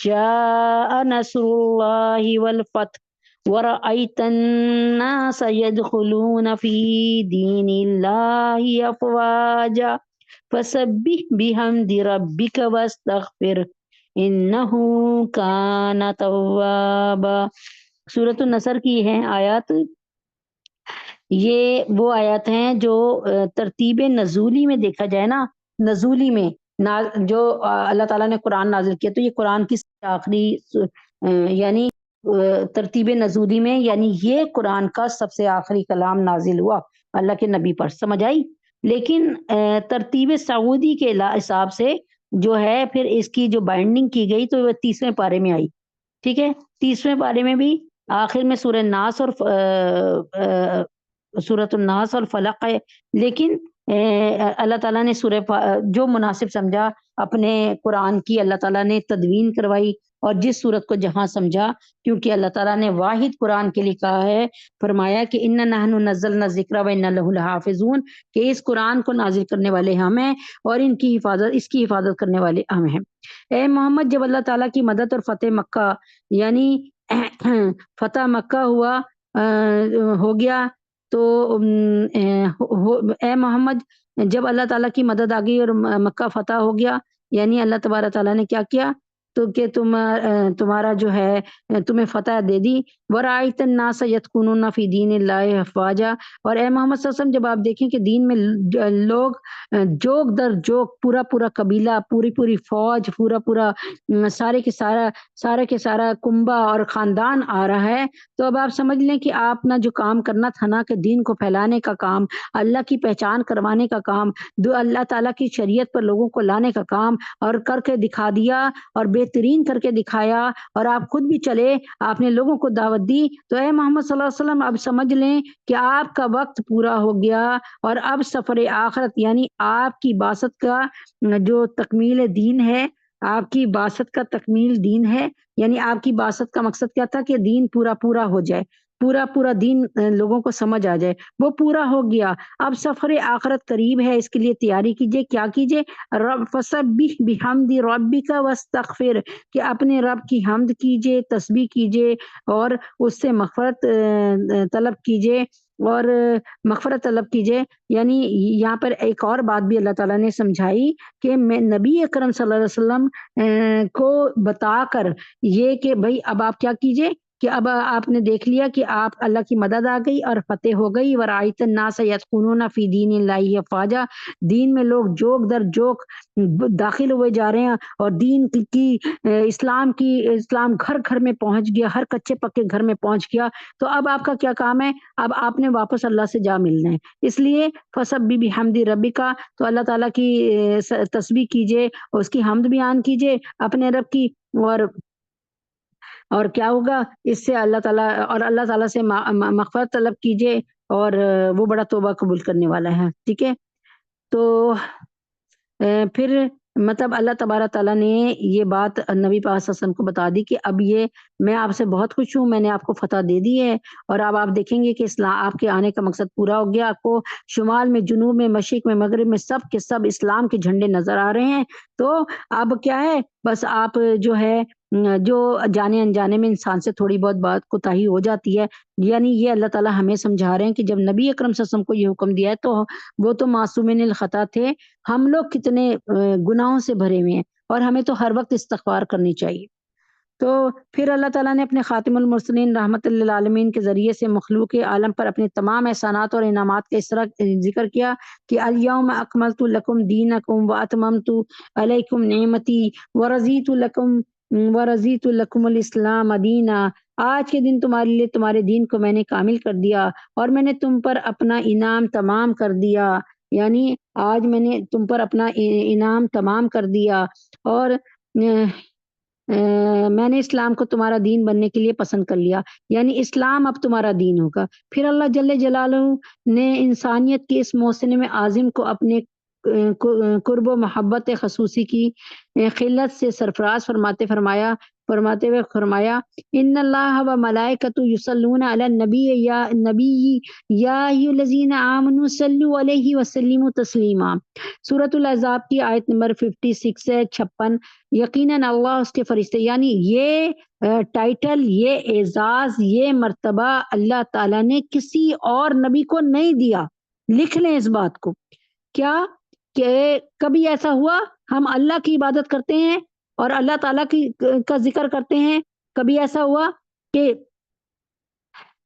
جاء نصر اللہ والفتح وَرَأَيْتَ النَّاسَ يَدْخُلُونَ فِي دِينِ اللَّهِ أَفْوَاجًا فَسَبِّحْ بِحَمْدِ رَبِّكَ وَاسْتَغْفِرْهُ إِنَّهُ كَانَ تَوَّابًا۔ سورۃ النصر کی ہیں آیات، یہ وہ آیات ہیں جو ترتیب نزولی میں دیکھا جائے نا، نزولی میں جو اللہ تعالیٰ نے قرآن نازل کیا، تو یہ قرآن کی آخری یعنی ترتیب نزولی میں، یعنی یہ قرآن کا سب سے آخری کلام نازل ہوا اللہ کے نبی پر، سمجھ آئی؟ لیکن ترتیب سعودی کے حساب سے جو ہے پھر اس کی جو بائنڈنگ کی گئی تو وہ 30ویں پارے میں آئی، ٹھیک ہے؟ 30ویں پارے میں بھی آخر میں سورہ ناس اور سورۃ الناس اور فلق ہے، لیکن اللہ تعالیٰ نے جو مناسب سمجھا اپنے قرآن کی اللہ تعالیٰ نے تدوین کروائی، اور جس صورت کو جہاں سمجھا، کیونکہ اللہ تعالیٰ نے واحد قرآن کے لیے کہا ہے، فرمایا کہ اِنَّا نَحْنُ نَزَّلْنَا الذِّكْرَ وَإِنَّا لَهُ لَحَافِظُونَ، کہ اس قرآن کو نازل کرنے والے ہم ہیں اور اس کی حفاظت کرنے والے ہم ہیں۔ اے محمد، جب اللہ تعالیٰ کی مدد اور فتح مکہ، یعنی فتح مکہ ہو گیا، تو اے محمد جب اللہ تعالیٰ کی مدد آ گئی اور مکہ فتح ہو گیا، یعنی اللہ تبارک تعالیٰ نے کیا کیا تو کہ تمہارا جو ہے تمہیں فتح دے دی۔ وَرَأَيْتَ النَّاسَ يَدْخُلُونَ فِي دِينِ اللَّهِ أَفْوَاجًا، اور اے محمد صلی اللہ علیہ وسلم جب آپ دیکھیں کہ دین میں لوگ جوک در جوک، پورا پورا قبیلہ، پوری پوری فوج، پورا پورا سارے کے سارا کنبہ اور خاندان آ رہا ہے، تو اب آپ سمجھ لیں کہ آپ نے جو کام کرنا تھا نا، کہ دین کو پھیلانے کا کام، اللہ کی پہچان کروانے کا کام، اللہ تعالیٰ کی شریعت پر لوگوں کو لانے کا کام، اور کر کے دکھا دیا اور بہترین کر کے دکھایا، اور آپ خود بھی چلے، آپ نے لوگوں کو دعوت دی، تو اے محمد صلی اللہ علیہ وسلم اب سمجھ لیں کہ آپ کا وقت پورا ہو گیا، اور اب سفر آخرت یعنی آپ کی بعثت کا جو تکمیل دین ہے، آپ کی بعثت کا تکمیل دین ہے، یعنی آپ کی بعثت کا مقصد کیا تھا کہ دین پورا پورا ہو جائے، پورا دین لوگوں کو سمجھ آ جائے، وہ پورا ہو گیا۔ اب سفر آخرت قریب ہے، اس کے لیے تیاری کیجئے، کیا کیجئے؟ فسبح بحمد ربک واستغفر، کہ اپنے رب کی حمد کیجئے، تسبیح کیجئے، اور اس سے مغفرت طلب کیجئے، اور مغفرت طلب کیجئے۔ یعنی یہاں پر ایک اور بات بھی اللہ تعالیٰ نے سمجھائی کہ میں نبی اکرم صلی اللہ علیہ وسلم کو بتا کر یہ کہ بھئی اب آپ کیا کیجئے کہ اب آپ نے دیکھ لیا کہ آپ اللہ کی مدد آ گئی اور فتح ہو گئی، وَرَأَيْتَ النَّاسَ يَدْخُلُونَ فِي دِينِ اللَّهِ أَفْوَاجًا، دین میں لوگ جوک در جوک داخل ہوئے جا رہے ہیں، اور دین اسلام گھر گھر میں پہنچ گیا، ہر کچے پکے گھر میں پہنچ گیا، تو اب آپ کا کیا کام ہے؟ اب آپ نے واپس اللہ سے جا ملنا ہے، اس لیے فسبح بحمد ربک، تو اللہ تعالیٰ کی تسبیح کیجئے، اس کی حمد بیان کیجئے اپنے رب کی، اور کیا ہوگا اس سے اللہ تعالیٰ سے مغفرت طلب کیجئے، اور وہ بڑا توبہ قبول کرنے والا ہے، ٹھیک ہے۔ تو پھر مطلب اللہ تبارک تعالیٰ نے یہ بات نبی پاک صلی اللہ علیہ وسلم کو بتا دی کہ اب یہ میں آپ سے بہت خوش ہوں، میں نے آپ کو فتح دے دی ہے، اور اب آپ دیکھیں گے کہ اسلام آپ کے آنے کا مقصد پورا ہو گیا، آپ کو شمال میں، جنوب میں، مشرق میں، مغرب میں سب کے سب اسلام کے جھنڈے نظر آ رہے ہیں، تو اب کیا ہے، بس آپ جو ہے جو جانے انجانے میں انسان سے تھوڑی بہت بات کوتاہی ہو جاتی ہے، یعنی یہ اللہ تعالیٰ ہمیں سمجھا رہے ہیں کہ جب نبی اکرم صلی اللہ علیہ وسلم کو یہ حکم دیا ہے تو وہ تو معصومین الخطا تھے، ہم لوگ کتنے گناہوں سے بھرے ہوئے ہیں، اور ہمیں تو ہر وقت استغفار کرنی چاہیے۔ تو پھر اللہ تعالیٰ نے اپنے خاتم المرسلین رحمت للعالمین کے ذریعے سے مخلوق عالم پر اپنے تمام احسانات اور انعامات کا اس طرح ذکر کیا کہ الیوم اکملت لکم دینکم واتممت علیکم نعمتی ورضیت لکم الاسلام دینا، آج کے دن تمہارے لیے تمہارے دین کو میں نے کامل کر دیا، اور میں نے تم پر اپنا انعام تمام کر دیا، یعنی آج میں نے تم پر اپنا انعام تمام کر دیا، اور میں نے اسلام کو تمہارا دین بننے کے لیے پسند کر لیا، یعنی اسلام اب تمہارا دین ہوگا۔ پھر اللہ جل جلالہ نے انسانیت کے اس محسن میں عظیم کو اپنے قرب و محبت خصوصی کی خلت سے سرفراز فرماتے ہوئے فرمایا ان اللہ و ملائکۃ یصلون علی النبی یا ایھا الذین آمنوا صلوا علیہ وسلموا تسلیما، سورۃ الاحزاب کی آیت نمبر 56 سے 56۔ یقیناً اللہ اس کے فرشتے، یعنی یہ ٹائٹل، یہ اعزاز، یہ مرتبہ اللہ تعالیٰ نے کسی اور نبی کو نہیں دیا، لکھ لیں اس بات کو، کیا کہ کبھی ایسا ہوا ہم اللہ کی عبادت کرتے ہیں اور اللہ تعالیٰ کا ذکر کرتے ہیں، کبھی ایسا ہوا کہ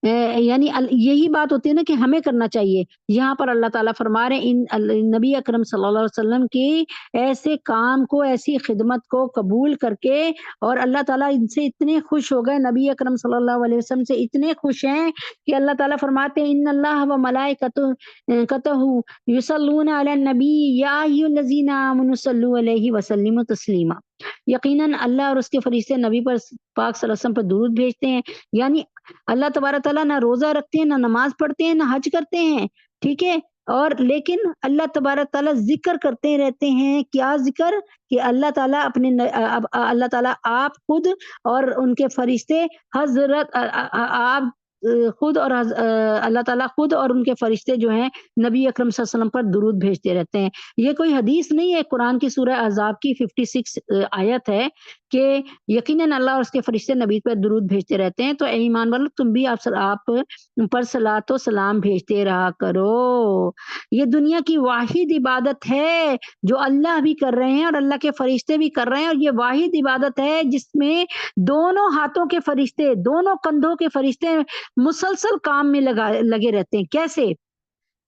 یعنی یہی بات ہوتی ہے نا کہ ہمیں کرنا چاہیے، یہاں پر اللہ تعالیٰ فرما رہے ہیں ان نبی اکرم صلی اللہ علیہ وسلم کی ایسے کام کو، ایسی خدمت کو قبول کر کے، اور اللہ تعالیٰ ان سے اتنے خوش ہو گئے، نبی اکرم صلی اللہ علیہ وسلم سے اتنے خوش ہیں کہ اللہ تعالیٰ فرماتے ہیں ان اللہ و ملائکتہ یصلون علی النبی یا ایھا الذین آمنوا صلوا علیہ وسلموا تسلیما، یقیناً اللہ اور اس کے فرشتے نبی پر پاک صلی اللہ علیہ وسلم پر درود بھیجتے ہیں، یعنی اللہ تبارک تعالیٰ نہ روزہ رکھتے ہیں، نہ نماز پڑھتے ہیں، نہ حج کرتے ہیں، ٹھیک ہے، اور لیکن اللہ تبارک تعالیٰ ذکر کرتے رہتے ہیں، کیا ذکر کہ اللہ تعالیٰ اللہ تعالیٰ آپ خود اور ان کے فرشتے حضرت آپ خود اور اللہ تعالیٰ خود اور ان کے فرشتے جو ہیں نبی اکرم صلی اللہ علیہ وسلم پر درود بھیجتے رہتے ہیں۔ یہ کوئی حدیث نہیں ہے، قرآن کی سورہ احزاب کی 56 آیت ہے کہ یقیناً اللہ اور اس کے فرشتے نبی پر درود بھیجتے رہتے ہیں، تو اے ایمان والو تم بھی آپ پر صلاۃ و سلام بھیجتے رہا کرو۔ یہ دنیا کی واحد عبادت ہے جو اللہ بھی کر رہے ہیں اور اللہ کے فرشتے بھی کر رہے ہیں، اور یہ واحد عبادت ہے جس میں دونوں ہاتھوں کے فرشتے، دونوں کندھوں کے فرشتے مسلسل کام میں لگے رہتے ہیں۔ کیسے؟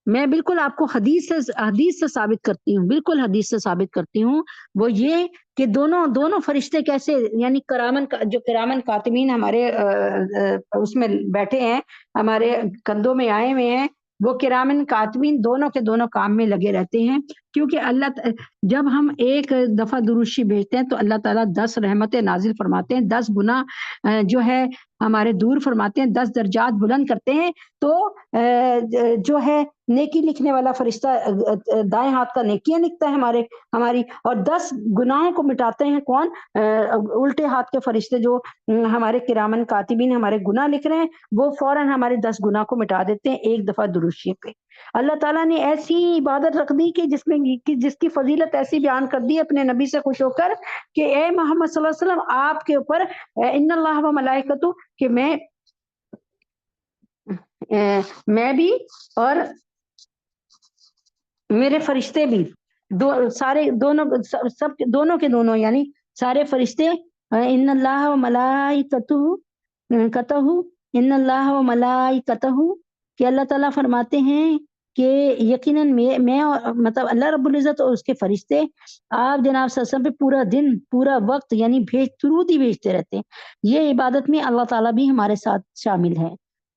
میں بالکل آپ کو حدیث سے ثابت کرتی ہوں، بالکل حدیث سے ثابت کرتی ہوں۔ وہ یہ کہ دونوں فرشتے کیسے، یعنی جو کرامن کاتبین ہمارے اس میں بیٹھے ہیں، ہمارے کندھوں میں آئے ہوئے ہیں، وہ کرامن کاتبین دونوں کے دونوں کام میں لگے رہتے ہیں، کیونکہ جب ہم ایک دفعہ درود شریف بھیجتے ہیں تو اللہ تعالیٰ 10 رحمتیں نازل فرماتے ہیں، 10 گناہ جو ہے ہمارے دور فرماتے ہیں، 10 درجات بلند کرتے ہیں۔ تو جو ہے نیکی لکھنے والا فرشتہ دائیں ہاتھ کا نیکیاں لکھتا ہے ہماری، اور 10 گناہوں کو مٹاتے ہیں کون؟ الٹے ہاتھ کے فرشتے جو ہمارے کرامن کاتبین ہمارے گناہ لکھ رہے ہیں، وہ فوراً ہمارے 10 گناہ کو مٹا دیتے ہیں ایک دفعہ درود شریف پہ۔ اللہ تعالیٰ نے ایسی عبادت رکھ دی کہ جس کی فضیلت ایسی بیان کر دی اپنے نبی سے خوش ہو کر کہ اے محمد صلی اللہ علیہ وسلم آپ کے اوپر ان اللہ و ملائکتہ، کہ میں بھی اور میرے فرشتے بھی، دونوں کے دونوں یعنی سارے فرشتے، ان اللہ و ملائکتہ ان اللہ و ملائکتہ، کہ اللہ تعالیٰ فرماتے ہیں کہ یقیناً میں مطلب اللہ رب العزت اور اس کے فرشتے آپ جناب صلی اللہ علیہ وسلم پہ پورا دن پورا وقت یعنی درود ہی بھیجتے رہتے ہیں۔ یہ عبادت میں اللہ تعالیٰ بھی ہمارے ساتھ شامل ہے۔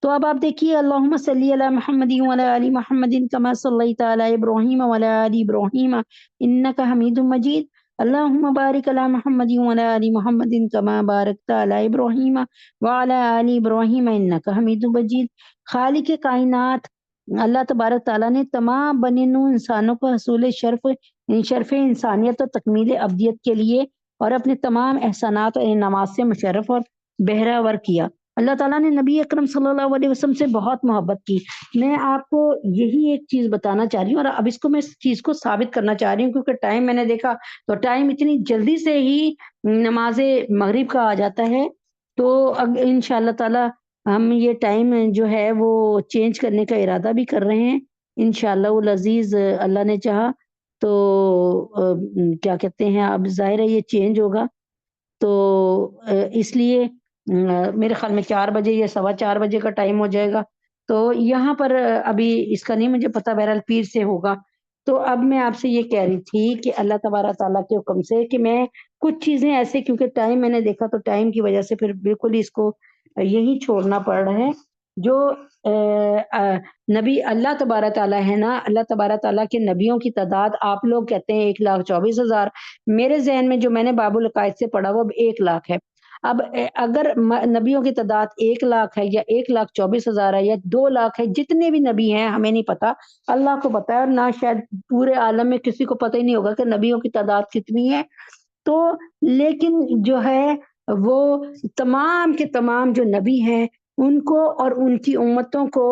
تو اب آپ دیکھیے، اللہم صلی علی محمد وعلی آل محمد کما صلیت علی ابراہیم وعلی آل ابراہیم انک حمید مجید، اللہم بارک علی محمد وعلی آل محمد کما بارکت علی ابراہیم وعلی آل ابراہیم انک حمید مجید۔ خالق کائنات اللہ تبارک تعالیٰ نے تمام بنی نوع انسانوں کو حصول شرف انسانیت اور تکمیل ابدیت کے لیے اور اپنے تمام احسانات اور انعامات سے مشرف اور بہرہور کیا۔ اللہ تعالیٰ نے نبی اکرم صلی اللہ علیہ وسلم سے بہت محبت کی۔ میں آپ کو یہی ایک چیز بتانا چاہ رہی ہوں، اور اب اس کو میں اس چیز کو ثابت کرنا چاہ رہی ہوں، کیونکہ ٹائم میں نے دیکھا تو ٹائم اتنی جلدی سے ہی نماز مغرب کا آ جاتا ہے، تو انشاءاللہ تعالیٰ ہم یہ ٹائم جو ہے وہ چینج کرنے کا ارادہ بھی کر رہے ہیں انشاءاللہ العزیز، اللہ نے چاہا تو کیا کہتے ہیں، اب ظاہر ہے یہ چینج ہوگا، تو اس لیے میرے خیال میں 4 بجے یا 4:15 بجے کا ٹائم ہو جائے گا، تو یہاں پر ابھی اس کا نہیں مجھے پتا، بہرحال پیر سے ہوگا۔ تو اب میں آپ سے یہ کہہ رہی تھی کہ اللہ تبارک تعالیٰ کے حکم سے کہ میں کچھ چیزیں ایسے، کیونکہ ٹائم میں نے دیکھا تو ٹائم کی وجہ سے پھر بالکل اس کو یہی چھوڑنا پڑ رہا ہے، جو نبی اللہ تبارک تعالیٰ ہے نا، اللہ تبارک تعالیٰ کے نبیوں کی تعداد آپ لوگ کہتے ہیں 1,24,000، میرے ذہن میں جو میں نے باب العقائد سے پڑھا وہ 1 لاکھ ہے۔ اب اگر نبیوں کی تعداد 1 لاکھ ہے یا 1,24,000 ہے یا 2 لاکھ ہے، جتنے بھی نبی ہیں ہمیں نہیں پتا، اللہ کو پتا ہے، اور نہ شاید پورے عالم میں کسی کو پتہ ہی نہیں ہوگا کہ نبیوں کی تعداد کتنی ہے۔ تو لیکن جو ہے وہ تمام کے تمام جو نبی ہیں ان کو اور ان کی امتوں کو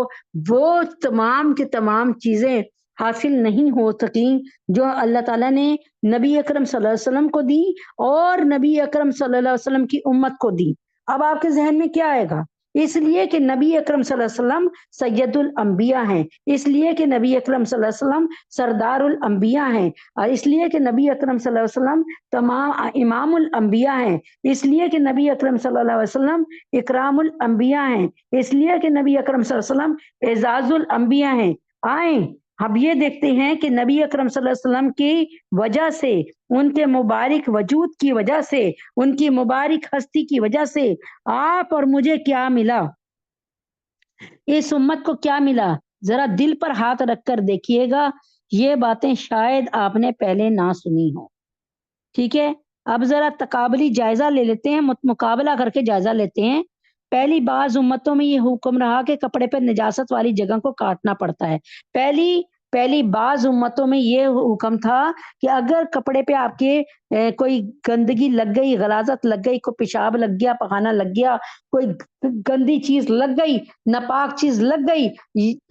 وہ تمام کے تمام چیزیں حاصل نہیں ہو سکیں جو اللہ تعالیٰ نے نبی اکرم صلی اللہ علیہ وسلم کو دی اور نبی اکرم صلی اللہ علیہ وسلم کی امت کو دی۔ اب آپ کے ذہن میں کیا آئے گا؟ اس لیے کہ نبی اکرم صلی اللہ علیہ وسلم سید الانبیاء ہیں، اس لیے کہ نبی اکرم صلی اللہ علیہ وسلم سردار الانبیاء ہیں، اور اس لیے کہ نبی اکرم صلی اللہ علیہ وسلم تمام امام الانبیاء ہیں، اس لیے کہ نبی اکرم صلی اللہ علیہ وسلم اکرام الانبیاء ہیں، اس لیے کہ نبی اکرم صلی اللہ علیہ وسلم اعزاز الانبیاء ہیں۔ آئیں اب یہ دیکھتے ہیں کہ نبی اکرم صلی اللہ علیہ وسلم کی وجہ سے، ان کے مبارک وجود کی وجہ سے، ان کی مبارک ہستی کی وجہ سے آپ اور مجھے کیا ملا، اس امت کو کیا ملا، ذرا دل پر ہاتھ رکھ کر دیکھیے گا، یہ باتیں شاید آپ نے پہلے نہ سنی ہو۔ ٹھیک ہے، اب ذرا تقابلی جائزہ لے لیتے ہیں، مقابلہ کر کے جائزہ لیتے ہیں۔ پہلی بعض امتوں میں یہ حکم رہا کہ کپڑے پر نجاست والی جگہ کو کاٹنا پڑتا ہے، پہلی پہلی بعض امتوں میں یہ حکم تھا کہ اگر کپڑے پہ آپ کے کوئی گندگی لگ گئی، غلاظت لگ گئی، کوئی پیشاب لگ گیا، پخانہ لگ گیا، کوئی گندی چیز لگ گئی، ناپاک چیز لگ گئی،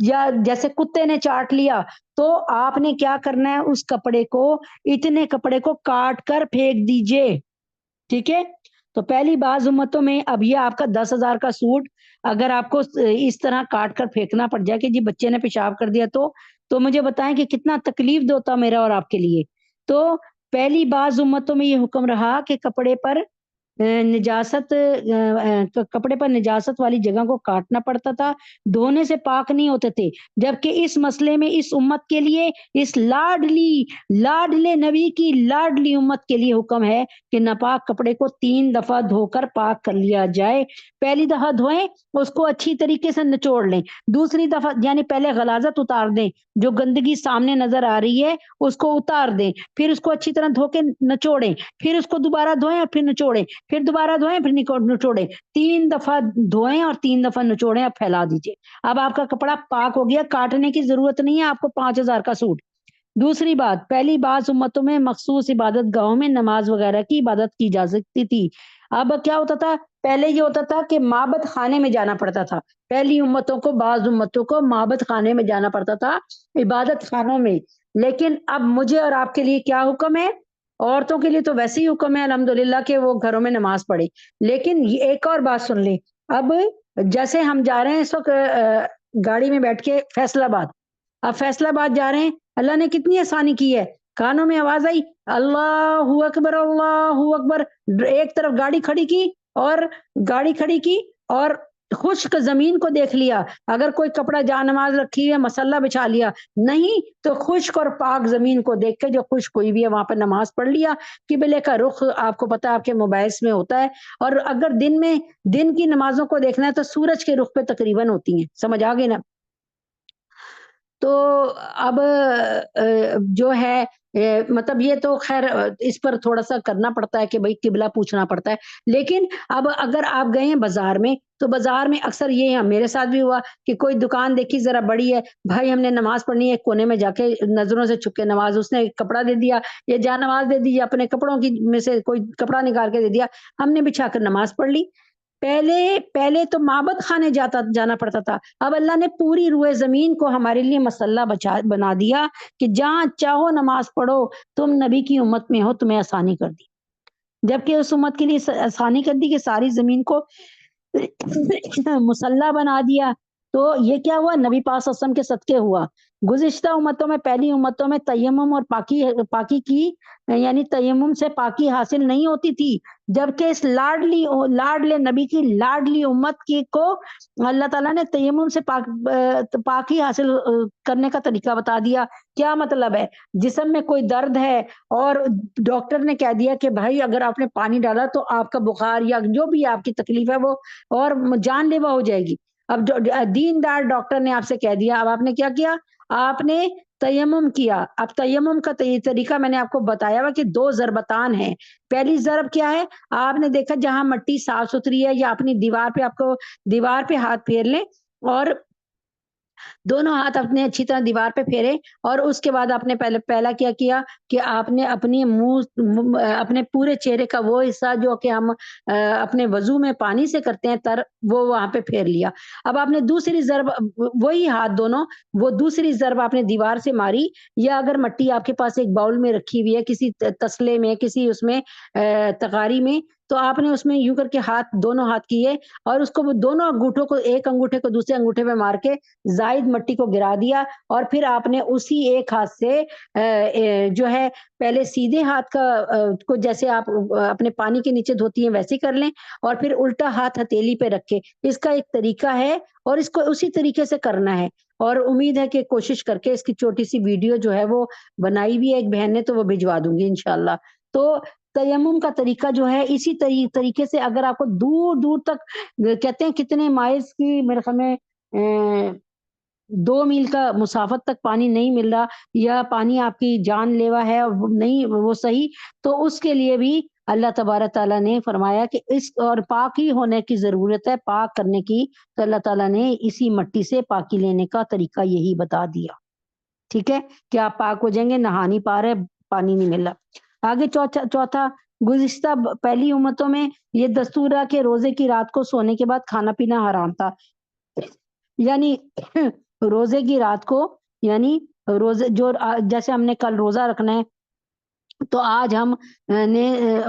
یا جیسے کتے نے چاٹ لیا، تو آپ نے کیا کرنا ہے، اس کپڑے کو، اتنے کپڑے کو کاٹ کر پھینک دیجئے، ٹھیک ہے؟ تو پہلی بعض امتوں میں اب یہ آپ کا 10,000 کا سوٹ اگر آپ کو اس طرح کاٹ کر پھینکنا پڑ جائے کہ جی بچے نے پیشاب کر دیا تو مجھے بتائیں کہ کتنا تکلیف دہ ہوتا میرا اور آپ کے لیے۔ تو پہلی بعض امتوں میں یہ حکم رہا کہ کپڑے پر کپڑے پر نجاست والی جگہ کو کاٹنا پڑتا تھا، دھونے سے پاک نہیں ہوتے تھے، جبکہ اس مسئلے میں اس امت کے لیے، اس لاڈلے نبی کی لاڈلی امت کے لیے حکم ہے کہ ناپاک کپڑے کو 3 دفعہ دھو کر پاک کر لیا جائے۔ پہلی دفعہ دھوئیں، اس کو اچھی طریقے سے نچوڑ لیں، دوسری دفعہ یعنی پہلے غلاظت اتار دیں، جو گندگی سامنے نظر آ رہی ہے اس کو اتار دیں، پھر اس کو اچھی طرح دھو کے نچوڑیں، پھر اس کو دوبارہ دھوئیں اور پھر نچوڑیں، پھر دوبارہ دھوئیں پھر نچوڑیں، 3 دفعہ دھوئیں اور 3 دفعہ نچوڑیں، اب پھیلا دیجئے۔ اب آپ کا کپڑا پاک ہو گیا، کاٹنے کی ضرورت نہیں ہے آپ کو 5,000 کا سوٹ۔ دوسری بات، پہلی بعض امتوں میں مخصوص عبادت گاہوں میں نماز وغیرہ کی عبادت کی جا سکتی تھی۔ اب کیا ہوتا تھا، پہلے یہ ہوتا تھا کہ معبد خانے میں جانا پڑتا تھا، پہلی امتوں کو، بعض امتوں کو معبد خانے میں جانا پڑتا تھا، عبادت خانوں میں۔ لیکن اب مجھے اور آپ کے لیے کیا حکم ہے؟ عورتوں کے لیے تو ویسے ہی حکم ہے الحمدللہ کہ وہ گھروں میں نماز پڑھے، لیکن ایک اور بات سن لیں، اب جیسے ہم جا رہے ہیں اس وقت گاڑی میں بیٹھ کے فیصل آباد، اب فیصل آباد جا رہے ہیں، اللہ نے کتنی آسانی کی ہے، کانوں میں آواز آئی اللہ اکبر اللہ اکبر، ایک طرف گاڑی کھڑی کی اور خشک زمین کو دیکھ لیا، اگر کوئی کپڑا جا نماز رکھی ہے مسلح بچھا لیا، نہیں تو خشک اور پاک زمین کو دیکھ کے جو خشک ہوئی بھی ہے وہاں پہ نماز پڑھ لیا۔ قبلے کا رخ آپ کو پتا آپ کے موبائلز میں ہوتا ہے، اور اگر دن کی نمازوں کو دیکھنا ہے تو سورج کے رخ پہ تقریباً ہوتی ہیں، سمجھ آ گئی نا؟ تو اب جو ہے مطلب یہ تو خیر اس پر تھوڑا سا کرنا پڑتا ہے کہ بھئی قبلہ پوچھنا پڑتا ہے، لیکن اب اگر آپ گئے ہیں بازار میں تو بازار میں اکثر یہ ہے، میرے ساتھ بھی ہوا کہ کوئی دکان دیکھی ذرا بڑی ہے، بھائی ہم نے نماز پڑھنی ہے، کونے میں جا کے نظروں سے چھپ کے نماز، اس نے کپڑا دے دیا یا جا نماز دے دی یا اپنے کپڑوں کی میں سے کوئی کپڑا نکال کے دے دیا، ہم نے بچھا کر نماز پڑھ لی۔ پہلے تو معبد خانے جانا پڑتا تھا، اب اللہ نے پوری روئے زمین کو ہمارے لیے مسلح بنا دیا کہ جہاں چاہو نماز پڑھو، تم نبی کی امت میں ہو، تمہیں آسانی کر دی، جبکہ اس امت کے لیے آسانی کر دی کہ ساری زمین کو مسلح بنا دیا۔ تو یہ کیا ہوا؟ نبی پاک صلی اللہ علیہ وسلم کے صدقے ہوا۔ گزشتہ امتوں میں، پہلی امتوں میں تیمم اور پاکی کی یعنی تیمم سے پاکی حاصل نہیں ہوتی تھی، جبکہ اس لاڈلے نبی کی لاڈلی امت کی کو اللہ تعالیٰ نے تیمم سے پاکی حاصل کرنے کا طریقہ بتا دیا۔ کیا مطلب ہے؟ جسم میں کوئی درد ہے اور ڈاکٹر نے کہہ دیا کہ بھائی اگر آپ نے پانی ڈالا تو آپ کا بخار یا جو بھی آپ کی تکلیف ہے وہ اور جان لیوا ہو جائے گی۔ اب دیندار ڈاکٹر نے آپ سے کہہ دیا، اب آپ نے کیا کیا؟ آپ نے تیمم کیا۔ اب تیمم کا طریقہ میں نے آپ کو بتایا ہوا کہ 2 ضربتان ہیں۔ پہلی ضرب کیا ہے؟ آپ نے دیکھا جہاں مٹی صاف ستھری ہے یا اپنی دیوار پہ، آپ کو دیوار پہ ہاتھ پھیر لیں اور دونوں ہاتھ اپنے اچھی طرح دیوار پہ پھیرے، اور اس کے بعد آپ نے پہلا کیا کیا کہ آپ نے اپنی اپنے پورے چہرے کا وہ حصہ جو کہ ہم اپنے وضو میں پانی سے کرتے ہیں وہ وہاں پہ پھیر لیا۔ اب آپ نے دوسری ضرب، وہی ہاتھ دونوں، وہ دوسری ضرب آپ نے دیوار سے ماری، یا اگر مٹی آپ کے پاس ایک باؤل میں رکھی ہوئی ہے، کسی تسلے میں، کسی اس میں تغاری میں، تو آپ نے اس میں یوں کر کے دونوں ہاتھ کیے اور اس کو وہ دونوں انگوٹھوں کو، ایک انگوٹھے کو دوسرے انگوٹھے پہ مار کے زائد مٹی کو گرا دیا، اور پھر آپ نے اسی ایک ہاتھ سے جو ہے پہلے سیدھے ہاتھ کو جیسے آپ اپنے پانی کے نیچے دھوتی ہیں ویسے کر لیں، اور پھر الٹا ہاتھ ہتھیلی پہ رکھے۔ اس کا ایک طریقہ ہے اور اس کو اسی طریقے سے کرنا ہے، اور امید ہے کہ کوشش کر کے اس کی چھوٹی سی ویڈیو جو ہے وہ بنائی بھی ہے ایک بہن نے، تو وہ بھجوا دوں گی انشاءاللہ۔ تو تیمم کا طریقہ جو ہے اسی طریقے سے، اگر آپ کو دور دور تک کہتے ہیں کتنے مائلز کی، میرے خیال میں 2 میل کا مسافت تک پانی نہیں مل رہا، یا پانی آپ کی جان لیوا ہے نہیں وہ صحیح، تو اس کے لیے بھی اللہ تبارک تعالیٰ نے فرمایا کہ اس اور پاک ہی ہونے کی ضرورت ہے، پاک کرنے کی، تو اللہ تعالیٰ نے اسی مٹی سے پاکی لینے کا طریقہ یہی بتا دیا۔ ٹھیک ہے کہ آپ پاک ہو جائیں گے، نہا نہیں پا رہے، پانی نہیں مل رہا۔ آگے چوتھا گزشتہ پہلی امتوں میں یہ دستور رہا کہ روزے کی رات کو سونے کے بعد کھانا پینا حرام تھا، یعنی روزے کی رات کو، یعنی روزے جو جیسے ہم نے کل روزہ رکھنا ہے تو آج ہم نے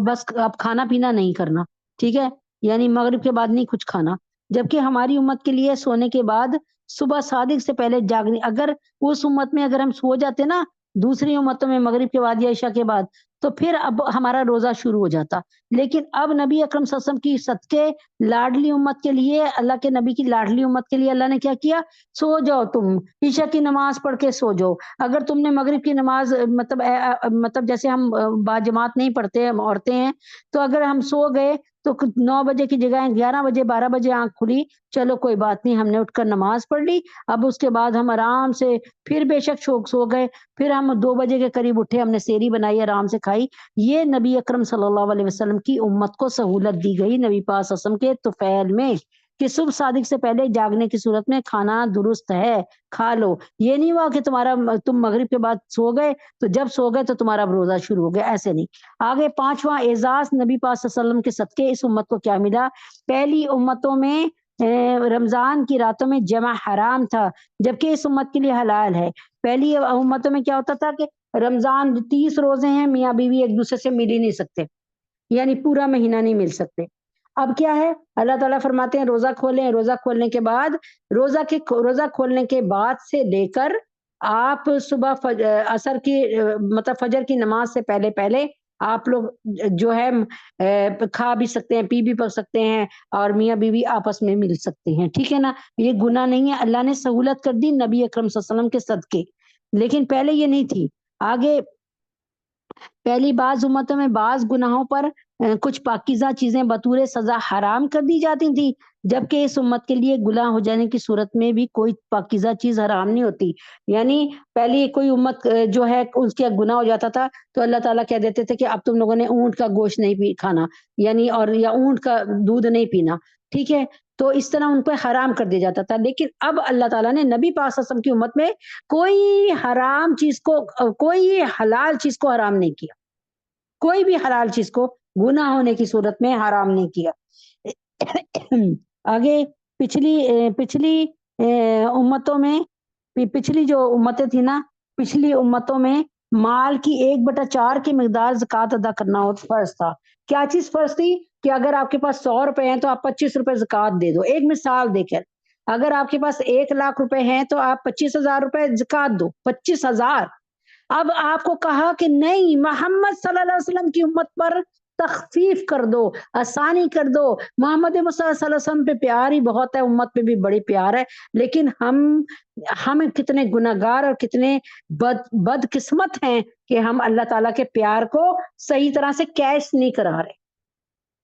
بس اب کھانا پینا نہیں کرنا، ٹھیک ہے، یعنی مغرب کے بعد نہیں کچھ کھانا، جبکہ ہماری امت کے لیے سونے کے بعد صبح صادق سے پہلے جاگنی، اگر اس امت میں اگر ہم سو جاتے نا دوسری امتوں میں مغرب کے بعد یا عشاء کے بعد تو پھر اب ہمارا روزہ شروع ہو جاتا، لیکن اب نبی اکرم صلی اللہ علیہ وسلم کی صدقے لاڈلی امت کے لیے، اللہ کے نبی کی لاڈلی امت کے لیے اللہ نے کیا کیا، سو جاؤ تم عشاء کی نماز پڑھ کے سو جاؤ، اگر تم نے مغرب کی نماز مطلب جیسے ہم با جماعت نہیں پڑھتے، ہم عورتیں ہیں، تو اگر ہم سو گئے تو 9 بجے کی جگہ 11 بجے 12 بجے آنکھ کھلی، چلو کوئی بات نہیں، ہم نے اٹھ کر نماز پڑھ لی، اب اس کے بعد ہم آرام سے پھر بے شک سو گئے، پھر ہم 2 بجے کے قریب اٹھے، ہم نے سیری بنائی، آرام سے کھائی۔ یہ نبی اکرم صلی اللہ علیہ وسلم کی امت کو سہولت دی گئی نبی پاک صلی اللہ علیہ وسلم کے طفیل میں کہ صبح صادق سے پہلے جاگنے کی صورت میں کھانا درست ہے، کھا لو۔ یہ نہیں ہوا کہ تم مغرب کے بعد سو گئے تو جب سو گئے تو تمہارا روزہ شروع ہو گیا، ایسے نہیں۔ آگے پانچواں اعزاز نبی پاک صلی اللہ علیہ وسلم کے صدقے اس امت کو کیا ملا، پہلی امتوں میں رمضان کی راتوں میں جمع حرام تھا، جبکہ اس امت کے لیے حلال ہے۔ پہلی امتوں میں کیا ہوتا تھا کہ رمضان 30 روزے ہیں، میاں بیوی ایک دوسرے سے مل ہی نہیں سکتے، یعنی پورا مہینہ نہیں مل سکتے۔ اب کیا ہے، اللہ تعالیٰ فرماتے ہیں روزہ کھولیں، روزہ کھولنے کے بعد روزہ کھولنے کے بعد سے لے کر آپ صبح عصر کی مطلب فجر کی نماز سے پہلے پہلے آپ لوگ جو ہے کھا بھی سکتے ہیں، پی بھی سکتے ہیں، اور میاں بیوی آپس میں مل سکتے ہیں، ٹھیک ہے نا، یہ گناہ نہیں ہے، اللہ نے سہولت کر دی نبی اکرم صلی اللہ علیہ وسلم کے صدقے، لیکن پہلے یہ نہیں تھی۔ آگے پہلی بعض امتوں میں بعض گناہوں پر کچھ پاکیزہ چیزیں بطور سزا حرام کر دی جاتی تھی، جبکہ اس امت کے لیے گناہ ہو جانے کی صورت میں بھی کوئی پاکیزہ چیز حرام نہیں ہوتی، یعنی پہلی کوئی امت جو ہے اس کے گناہ ہو جاتا تھا تو اللہ تعالیٰ کہہ دیتے تھے کہ اب تم لوگوں نے اونٹ کا گوشت نہیں کھانا، یعنی اور یا اونٹ کا دودھ نہیں پینا، ٹھیک ہے، تو اس طرح ان پہ حرام کر دیا جاتا تھا، لیکن اب اللہ تعالیٰ نے نبی پاک صلی اللہ علیہ وسلم کی امت میں کوئی حرام چیز کو، کوئی حلال چیز کو حرام نہیں کیا، کوئی بھی حلال چیز کو گناہ ہونے کی صورت میں حرام نہیں کیا۔ آگے پچھلی امتوں میں، پچھلی جو امتیں تھی نا، پچھلی امتوں میں مال کی 1/4 کی مقدار زکوٰۃ ادا کرنا فرض تھا۔ کیا چیز فرض تھی کہ اگر آپ کے پاس 100 روپے ہیں تو آپ 25 روپے زکوٰۃ دے دو، ایک مثال دے کر، اگر آپ کے پاس 1 لاکھ روپے ہیں تو آپ 25,000 روپے زکوٰۃ دو، 25,000۔ اب آپ کو کہا کہ نہیں، محمد صلی اللہ علیہ وسلم کی امت پر تخفیف کر دو، آسانی کر دو، محمد مصطفیٰ صلی اللہ علیہ وسلم پہ پیار ہی بہت ہے، امت پہ بھی بڑی پیار ہے، لیکن ہم کتنے گناہگار اور کتنے بد قسمت ہیں کہ ہم اللہ تعالیٰ کے پیار کو صحیح طرح سے کیش نہیں کرا رہے،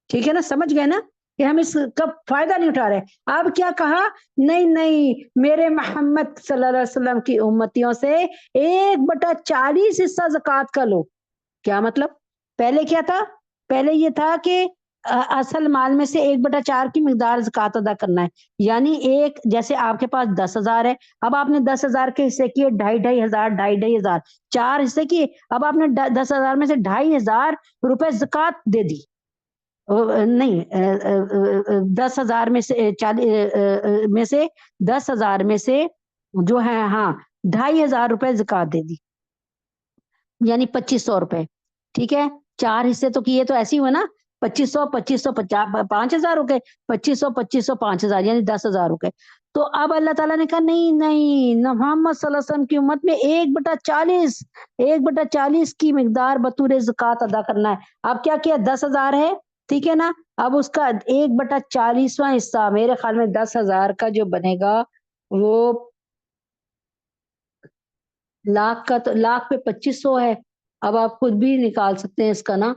ٹھیک ہے نا، سمجھ گئے نا کہ ہم اس کا فائدہ نہیں اٹھا رہے۔ اب کیا کہا، نہیں میرے محمد صلی اللہ علیہ وسلم کی امتیوں سے 1/40 حصہ زکوٰۃ کا لو۔ کیا مطلب، پہلے کیا تھا، پہلے یہ تھا کہ اصل مال میں سے 1/4 کی مقدار زکوٰۃ ادا کرنا ہے، یعنی جیسے آپ کے پاس 10,000 ہے، اب آپ نے 10,000 کے حصے کیے 2,500 4 حصے کیے، اب آپ نے 10,000 میں سے 2,500 روپے زکوٰۃ دے دی، نہیں 10,000 میں سے 10,000 میں سے جو ہے، ہاں 2,500 روپے زکوٰۃ دے دی، یعنی 2,500 روپے، ٹھیک ہے، 4 حصے تو کیے تو ایسے ہی ہوا نا، 2,500 2,500 5,000 ہو گئے، 2,500 2,500 5,000 یعنی 10,000 ہو گئے۔ تو اب اللہ تعالیٰ نے کہا نہیں، محمد صلی اللہ علیہ وسلم کی امت میں 1/40 کی مقدار بطور زکوٰۃ ادا کرنا ہے۔ اب کیا 10,000 ہے، ٹھیک ہے نا، اب اس کا 1/40واں حصہ میرے خیال میں 10,000 کا جو بنے گا وہ لاکھ کا، تو لاکھ پہ 2,500 ہے، اب آپ خود بھی نکال سکتے ہیں اس کا نا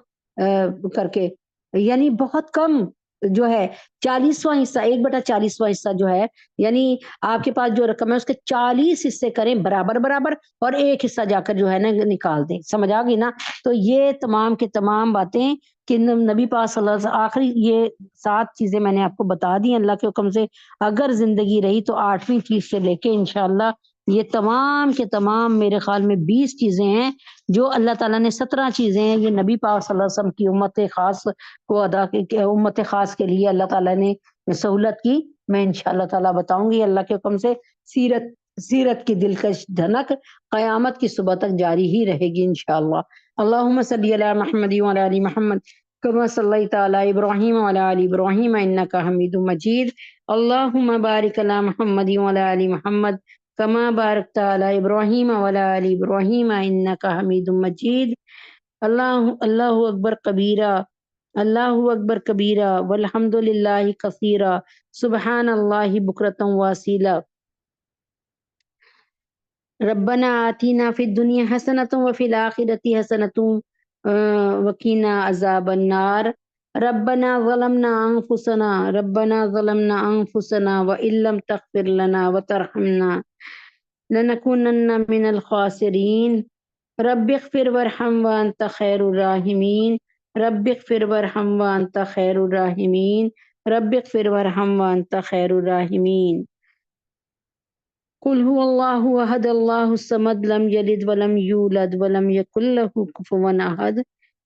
کر کے، یعنی بہت کم جو ہے 40واں حصہ، 1/40واں حصہ جو ہے، یعنی آپ کے پاس جو رقم ہے اس کے 40 حصے کریں برابر، اور ایک حصہ جا کر جو ہے نا نکال دیں، سمجھ آ گئی نا۔ تو یہ تمام کے تمام باتیں کہ نبی پاک صلی اللہ علیہ وسلم، آخری یہ 7 چیزیں میں نے آپ کو بتا دی اللہ کے حکم سے، اگر زندگی رہی تو 8ویں چیز سے لے کے انشاءاللہ یہ تمام کے تمام میرے خیال میں 20 چیزیں ہیں جو اللہ تعالیٰ نے 17 چیزیں ہیں یہ نبی پاک صلی اللہ علیہ وسلم کی امت خاص کو امت خاص کے لیے اللہ تعالیٰ نے سہولت کی. میں انشاءاللہ تعالیٰ بتاؤں گی اللہ کے حکم سے. سیرت کی دلکش دھنک قیامت کی صبح تک جاری ہی رہے گی انشاءاللہ. اللہم صلی علی محمد وعلی آل محمد کما صلیت علی ابراہیم وعلی آل ابراہیم انک حمید مجید. اللہم بارک علی محمد وعلی آل محمد کما بارکت علی ابراہیم وعلی آل ابراہیم انک حمید مجید. اللہ اکبر کبیرہ اللہ اکبر کبیرہ والحمد للہ کثیرہ سبحان اللہ بکرۃ واصیلہ. ربنا آتینا فی الدنیا حسنۃ وفی الآخرۃ حسنۃ وقنا عذاب النار. ربنا ظلمنا انفسنا وان لم تغفر لنا وترحمنا لنکونن من الخاسرین. رب اغفر وارحم وانت خیر الراحمین. رب اغفر وارحم وانت خیر الراحمین. رب اغفر وارحم وانت خیر الراحمین. قل هو الله احد الله الصمد لم يلد ولم يولد ولم يكن له كفوا احد.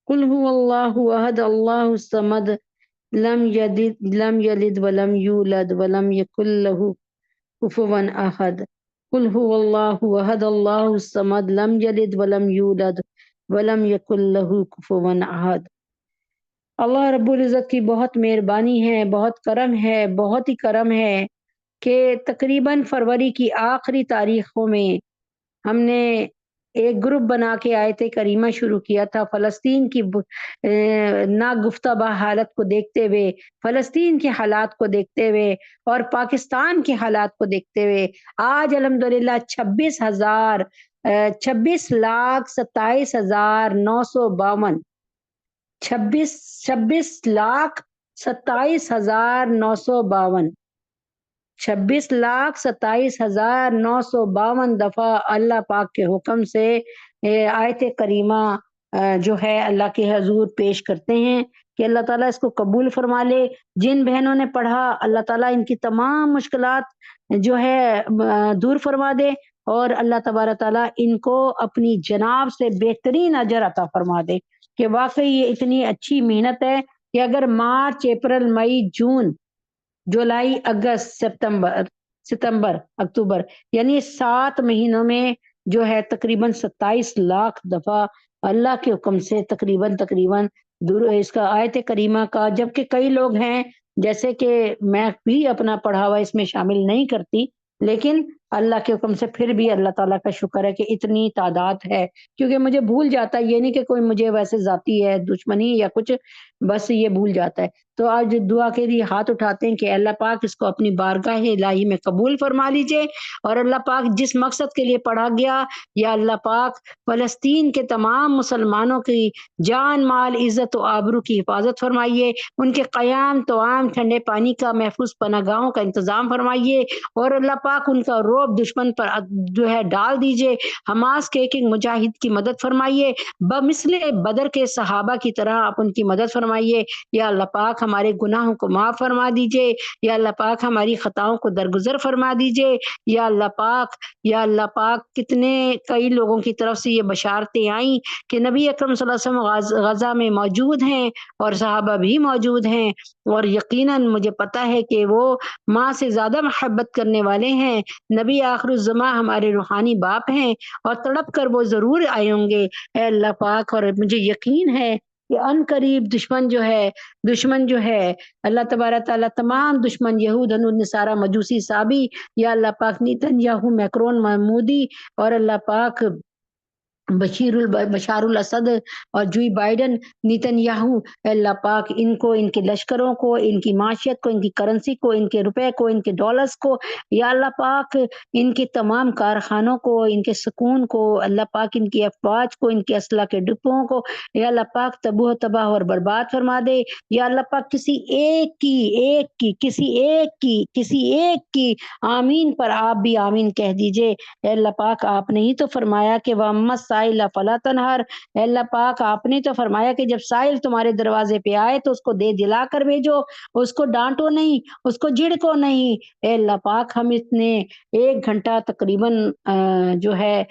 قل هو الله احد الله الصمد لم يلد ولم يولد ولم يكن له كفوا احد. قل هو الله احد الله الصمد لم يلد ولم يولد ولم يكن له كفوا احد. اللہ رب العزت کی بہت مہربانی ہے، بہت کرم ہے، بہت ہی کرم ہے کہ تقریباً فروری کی آخری تاریخوں میں ہم نے ایک گروپ بنا کے آیت کریمہ شروع کیا تھا. فلسطین کی ناگفتہ حالت کو دیکھتے ہوئے، فلسطین کے حالات کو دیکھتے ہوئے اور پاکستان کے حالات کو دیکھتے ہوئے آج الحمدللہ 26,27,952 26,27,952 26,27,952 دفعہ اللہ پاک کے حکم سے آیت کریمہ جو ہے اللہ کے حضور پیش کرتے ہیں کہ اللہ تعالیٰ اس کو قبول فرما لے. جن بہنوں نے پڑھا اللہ تعالیٰ ان کی تمام مشکلات جو ہے دور فرما دے اور اللہ تبارک تعالیٰ ان کو اپنی جناب سے بہترین اجر عطا فرما دے. کہ واقعی یہ اتنی اچھی محنت ہے کہ اگر مارچ اپریل مئی جون جولائی اگست ستمبر اکتوبر یعنی 7 مہینوں میں جو ہے تقریباً 27 لاکھ دفعہ اللہ کے حکم سے تقریباً اس کا آیت کریمہ کا، جبکہ کئی لوگ ہیں جیسے کہ میں بھی اپنا پڑھا ہوا اس میں شامل نہیں کرتی، لیکن اللہ کے حکم سے پھر بھی اللہ تعالیٰ کا شکر ہے کہ اتنی تعداد ہے. کیونکہ مجھے بھول جاتا ہے، یہ نہیں کہ کوئی مجھے ویسے ذاتی ہے دشمنی یا کچھ، بس یہ بھول جاتا ہے. تو آج دعا کے لیے ہاتھ اٹھاتے ہیں کہ اللہ پاک اس کو اپنی بارگاہ الہی میں قبول فرما لیجئے. اور اللہ پاک جس مقصد کے لیے پڑھا گیا، یا اللہ پاک فلسطین کے تمام مسلمانوں کی جان مال عزت و آبرو کی حفاظت فرمائیے، ان کے قیام توام ٹھنڈے پانی کا محفوظ پناہ گاہوں کا انتظام فرمائیے، اور اللہ پاک ان کا روب دشمن پر جو ہے ڈال دیجئے. حماس کے ایک مجاہد کی مدد فرمائیے، بمثل بدر کے صحابہ کی طرح آپ ان کی مدد فرمائیے. یا اللہ پاک ہمارے گناہوں کو معاف فرما دیجئے، یا اللہ پاک ہماری خطاؤں کو درگزر فرما دیجئے. یا اللہ پاک کئی لوگوں کی طرف سے یہ بشارتیں آئیں کہ نبی اکرم صلی اللہ علیہ وسلم غزہ میں موجود ہیں اور صحابہ بھی موجود ہیں، اور یقیناً مجھے پتا ہے کہ وہ ماں سے زیادہ محبت کرنے والے ہیں. نبی آخر الزماں ہمارے روحانی باپ ہیں اور تڑپ کر وہ ضرور آئے ہوں گے. اے اللہ پاک، اور مجھے یقین ہے کہ ان قریب دشمن جو ہے اللہ تبارک تعالیٰ تمام دشمن یہود نصارہ مجوسی صابی، یا اللہ پاک نیتن یاہو میکرون محمودی، اور اللہ پاک بشار الاسد اور جوئی بائیڈن نیتن یاہو، اللہ پاک ان کو، ان کے لشکروں کو، ان کی معاشیت کو، ان کی کرنسی کو، ان کے روپے کو، ان کے ڈالرز کو، یا اللہ پاک ان کے تمام کارخانوں کو، ان کے سکون کو، اللہ پاک ان کی افواج کو، ان کے اسلحہ کے ڈپوں کو یا اللہ پاک تباہ اور برباد فرما دے. یا اللہ پاک کسی ایک کی آمین پر آپ بھی آمین کہہ دیجئے. اے اللہ پاک آپ نے ہی تو فرمایا کہ وَأَمَّا السائل فلا تنہر، اے اللہ پاک آپ نے تو فرمایا کہ جب سائل تمہارے دروازے پہ آئے تو اس کو دے دلا کر بھیجو، اس کو ڈانٹو نہیں، اس کو جھڑکو نہیں۔ اے اللہ پاک ہم اتنے 1 گھنٹہ تقریباً جو ہے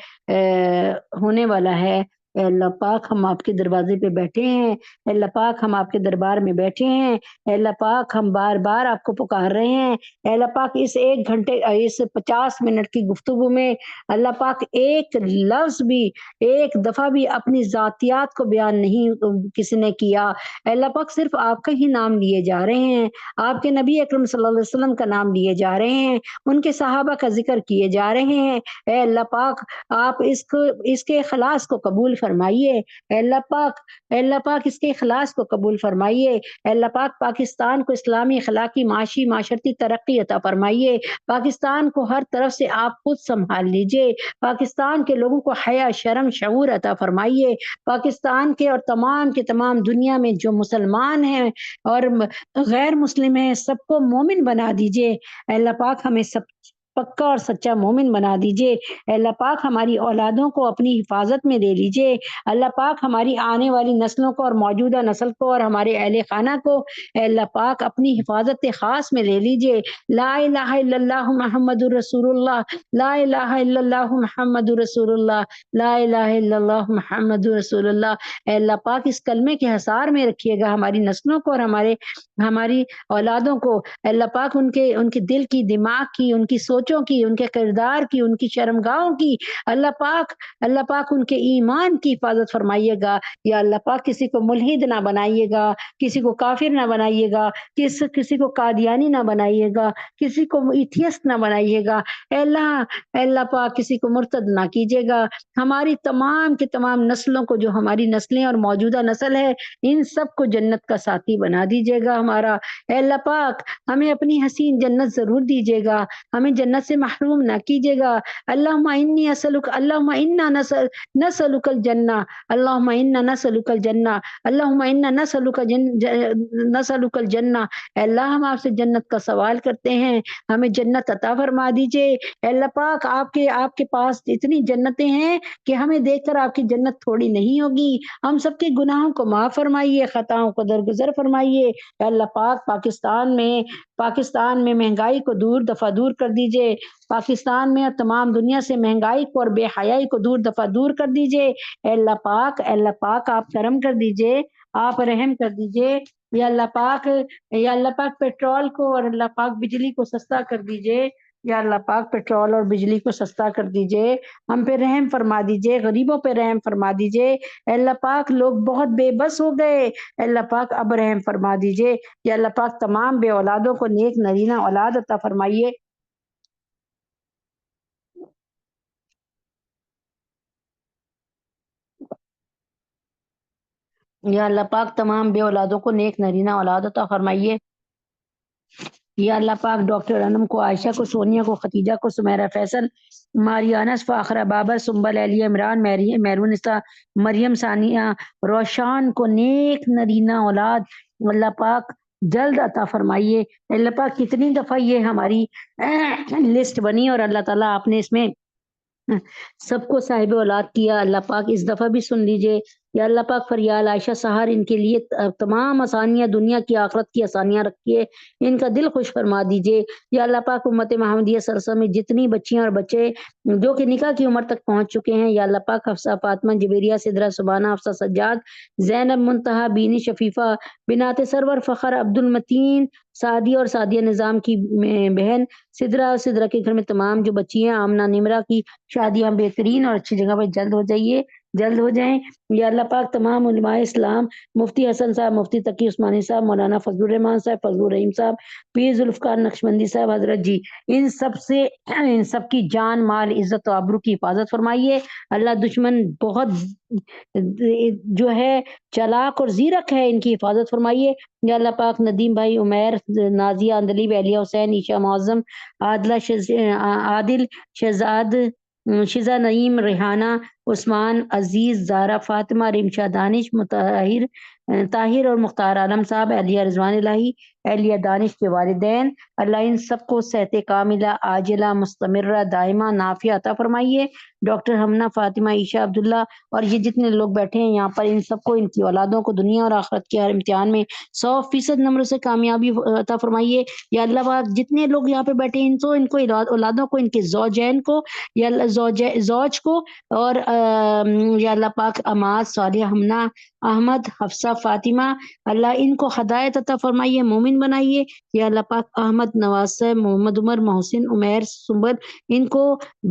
ہونے والا ہے، اے اللہ پاک ہم آپ کے دروازے پہ بیٹھے ہیں، اے اللہ پاک ہم آپ کے دربار میں بیٹھے ہیں، اے اللہ پاک ہم بار بار آپ کو پکار رہے ہیں، اے اللہ پاک اس 1 گھنٹے اس 50 منٹ کی گفتگو میں اللہ پاک ایک لفظ بھی، ایک دفعہ بھی اپنی ذاتیات کو بیان نہیں کسی نے کیا، اے اللہ پاک صرف آپ کا ہی نام لیے جا رہے ہیں، آپ کے نبی اکرم صلی اللہ علیہ وسلم کا نام لیے جا رہے ہیں، ان کے صحابہ کا ذکر کیے جا رہے ہیں۔ اے اللہ پاک آپ اس کے اخلاص کو قبول فرمائیے، اے اللہ پاک، اے اللہ پاک اس کے اخلاص کو قبول فرمائیے، اے اللہ پاک پاکستان کو اسلامی اخلاقی معاشی معاشرتی ترقی عطا فرمائیے، پاکستان کو ہر طرف سے آپ خود سنبھال لیجئے، پاکستان کے لوگوں کو حیا شرم شعور عطا فرمائیے، پاکستان کے اور تمام کے تمام دنیا میں جو مسلمان ہیں اور غیر مسلم ہیں سب کو مومن بنا دیجئے، اے اللہ پاک ہمیں سب پکا اور سچا مومن بنا دیجئے، اے اللہ پاک ہماری اولادوں کو اپنی حفاظت میں لے لیجئے، اللہ پاک ہماری آنے والی نسلوں کو اور موجودہ نسل کو اور ہمارے اہل خانہ کو اے اللہ پاک اپنی حفاظت خاص میں لے لیجئے۔ لا الہ الا اللہ محمد رسول اللہ، لا الہ الا اللہ محمد رسول اللہ، لا الہ الا اللہ محمد رسول اللہ۔ اے اللہ پاک اس کلمے کے حصار میں رکھیے گا ہماری نسلوں کو اور ہماری اولادوں کو، اے اللہ پاک ان کے دل کی، دماغ کی، ان کی سوچوں کی، ان کے کردار کی، ان کی شرمگاہوں کی، اللہ پاک ان کے ایمان کی حفاظت فرمائیے گا، یا اللہ پاک کسی کو ملحد نہ بنائیے گا، کسی کو کافر نہ بنائیے گا، کسی کو قادیانی نہ بنائیے گا، کسی کو ایتھیسٹ نہ بنائیے گا، اے اللہ پاک کسی کو مرتد نہ کیجیے گا، ہماری تمام کے تمام نسلوں کو، جو ہماری نسلیں اور موجودہ نسل ہے ان سب کو جنت کا ساتھی بنا دیجیے گا ہمارا، اے اللہ پاک ہمیں اپنی حسین جنت ضرور دیجیے گا، ہمیں جنت سے محروم نہ کیجیے گا۔ اللہم انی اسألک، اللہم انا نسألک الجنہ، اللہم انا نسألک الجنہ، اللہم انا نسألک الجنہ، اے اللہ ہم آپ سے جنت کا سوال کرتے ہیں، ہمیں جنت عطا فرما دیجئے، اے اللہ پاک آپ کے پاس اتنی جنتیں ہیں کہ ہمیں دیکھ کر آپ کی جنت تھوڑی نہیں ہوگی، ہم سب کے گناہوں کو معاف فرمائیے، خطاؤں کو درگزر فرمائیے، اے اللہ پاک پاکستان میں مہنگائی کو دفعہ دور کر دیجئے، پاکستان میں اور تمام دنیا سے مہنگائی کو اور بے حیائی کو دفعہ دور کر دیجئے، اے اللہ پاک آپ کرم کر دیجئے، آپ رحم کر دیجئے، یا اللہ پاک پیٹرول کو اور اللہ پاک بجلی کو سستا کر دیجئے، یا اللہ پاک پیٹرول اور بجلی کو سستا کر دیجئے، ہم پہ رحم فرما دیجئے، غریبوں پہ رحم فرما دیجئے، اے اللہ پاک لوگ بہت بے بس ہو گئے، اے اللہ پاک اب رحم فرما دیجئے، یا اللہ پاک تمام بے اولادوں کو نیک نرینہ اولاد عطا فرمائیے، یا اللہ پاک تمام بے اولادوں کو نیک نرینہ اولاد عطا فرمائیے، یا اللہ پاک ڈاکٹر انم کو، عائشہ کو، سونیا کو، ختیجہ کو، سمیرہ فیصل، ماریانس، فاخرہ بابا، سنبل، علی عمران، مہرون نساء، مریم ثانیہ، روشان کو نیک نرینہ اولاد اللہ پاک جلد عطا فرمائیے، اللہ پاک کتنی دفعہ یہ ہماری لسٹ بنی اور اللہ تعالیٰ آپ نے اس میں سب کو صاحب اولاد کیا، اللہ پاک اس دفعہ بھی سن لیجئے، یا اللہ پاک فریال عائشہ سہار ان کے لیے تمام آسانیاں، دنیا کی آخرت کی آسانیاں رکھیے، ان کا دل خوش فرما دیجئے، یا اللہ پاک امت محمدیہ سرسہ میں جتنی بچیاں اور بچے جو کہ نکاح کی عمر تک پہنچ چکے ہیں، یا اللہ پاک حفصہ، فاطمہ، جبیریہ، سدرہ، سبحانہ، حفصہ، سجاد، زینب، منتہا، بینی، شفیفہ، بنات سرور، فخر، عبد المتین، سعدیہ اور سعدیہ نظام کی بہن، سدرہ کے گھر میں تمام جو بچی ہیں، آمنہ، نمرہ کی شادیاں بہترین اور اچھی جگہ پہ جلد ہو جائیں، یا اللہ پاک تمام علماء اسلام، مفتی حسن صاحب، مفتی تقی عثمانی صاحب، مولانا فضل الرحمان صاحب، فضل الرحیم صاحب، پیر ذوالفقار نقشبندی صاحب حضرت جی، ان سب کی جان، مال، عزت و آبرو کی حفاظت فرمائیے، اللہ دشمن بہت جو ہے چلاک اور زیرک ہے، ان کی حفاظت فرمائیے، یا اللہ پاک ندیم بھائی، عمیر، نازیہ، اندلیب، اہلیہ حسین، عیشہ معظم، عادل، شہزاد، شزا، نعیم، ریحانہ، عثمان، عزیز، زارا، فاطمہ، رمشا، دانش، طاہر اور مختار عالم صاحب، اہلیہ رضوان الہی، اہلیہ دانش کے والدین، اللہ ان سب کو صحت کاملہ، عاجلہ، مستمرہ، دائمہ، نافعہ عطا فرمائیے، ڈاکٹر ہمنہ، فاطمہ، عائشہ، عبداللہ اور یہ جتنے لوگ بیٹھے ہیں یہاں پر، ان سب کو، ان کی اولادوں کو دنیا اور آخرت کے ہر امتحان میں 100% نمبر سے کامیابی عطا فرمائیے یا اللہ پاک۔ جتنے لوگ یہاں پہ بیٹھے ہیں ان کو اولادوں کو، ان کے زوجین کو یا اللہ زوج کو، اور یا اللہ پاک اماد، صالح، ہمنہ، احمد، حفصہ، فاطمہ، اللہ ان کو ہدایت عطا فرمائیے، مومن بنائیے یا اللہ پاک۔ احمد، نواز صاحب، محمد عمر، محسن، عمیر، سنبل، ان کو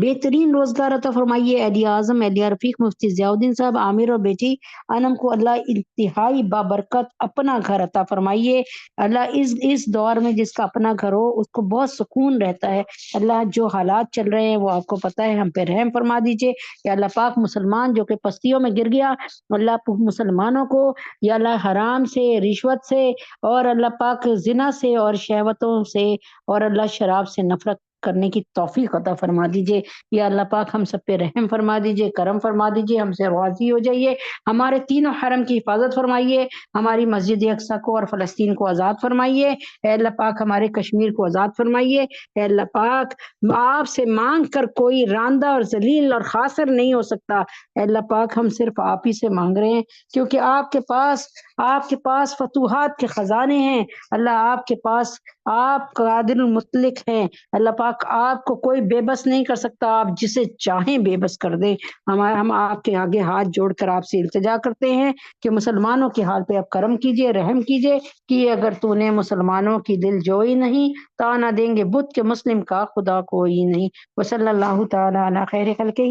بہترین روزگار عطا فرمائیے۔ علی اعظم، علیہ رفیق، مفتی ضیاء الدین صاحب، عامر اور بیٹی انم کو اللہ انتہائی بابرکت اپنا گھر عطا فرمائیے۔ اللہ اس دور میں جس کا اپنا گھر ہو اس کو بہت سکون رہتا ہے۔ اللہ جو حالات چل رہے ہیں وہ آپ کو پتہ ہے، ہم پہ رحم فرما دیجئے یا اللہ پاک۔ مسلمان جو کہ پستیوں میں گر گیا، اللہ مسلمانوں کو یا اللہ حرام سے، رشوت سے، اور اللہ پاک زنا سے اور شہوتوں سے اور اللہ شراب سے نفرت کرنے کی توفیق عطا فرما دیجئے یا اللہ پاک۔ ہم سب پہ رحم فرما دیجئے، کرم فرما دیجئے، ہم سے راضی ہو جائیے۔ ہمارے تینوں حرم کی حفاظت فرمائیے، ہماری مسجد اقصی کو اور فلسطین کو آزاد فرمائیے اے اللہ پاک، ہمارے کشمیر کو آزاد فرمائیے اے اللہ پاک۔ آپ سے مانگ کر کوئی راندہ اور ذلیل اور خاسر نہیں ہو سکتا اے اللہ پاک، ہم صرف آپ ہی سے مانگ رہے ہیں کیونکہ آپ کے پاس فتوحات کے خزانے ہیں اللہ۔ آپ کے پاس آپ قادر المطلق ہیں اللہ پاک، آپ کو کوئی بے بس نہیں کر سکتا، آپ جسے چاہیں بے بس کر دیں۔ ہم آپ کے آگے ہاتھ جوڑ کر آپ سے التجا کرتے ہیں کہ مسلمانوں کے حال پہ آپ کرم کیجئے، رحم کیجئے کہ اگر تو نے مسلمانوں کی دل جوئی نہیں تو نہ دیں گے بت کے مسلم کا خدا کوئی نہیں۔ وصلی اللہ تعالی علی خیر خلقہ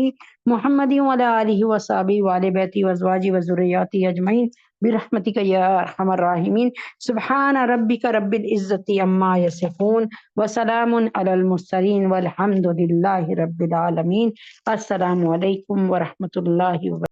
محمد وعلی آلہ وصحبہ وآل بیتہ وازواجہ وذریاتہ اجمعین برحمتک یا ارحم الراحمین۔ سبحان ربک رب العزۃ عما یصفون وسلام علی المرسلین والحمد للہ رب العالمین۔ السلام علیکم ورحمۃ اللہ وبرکاتہ۔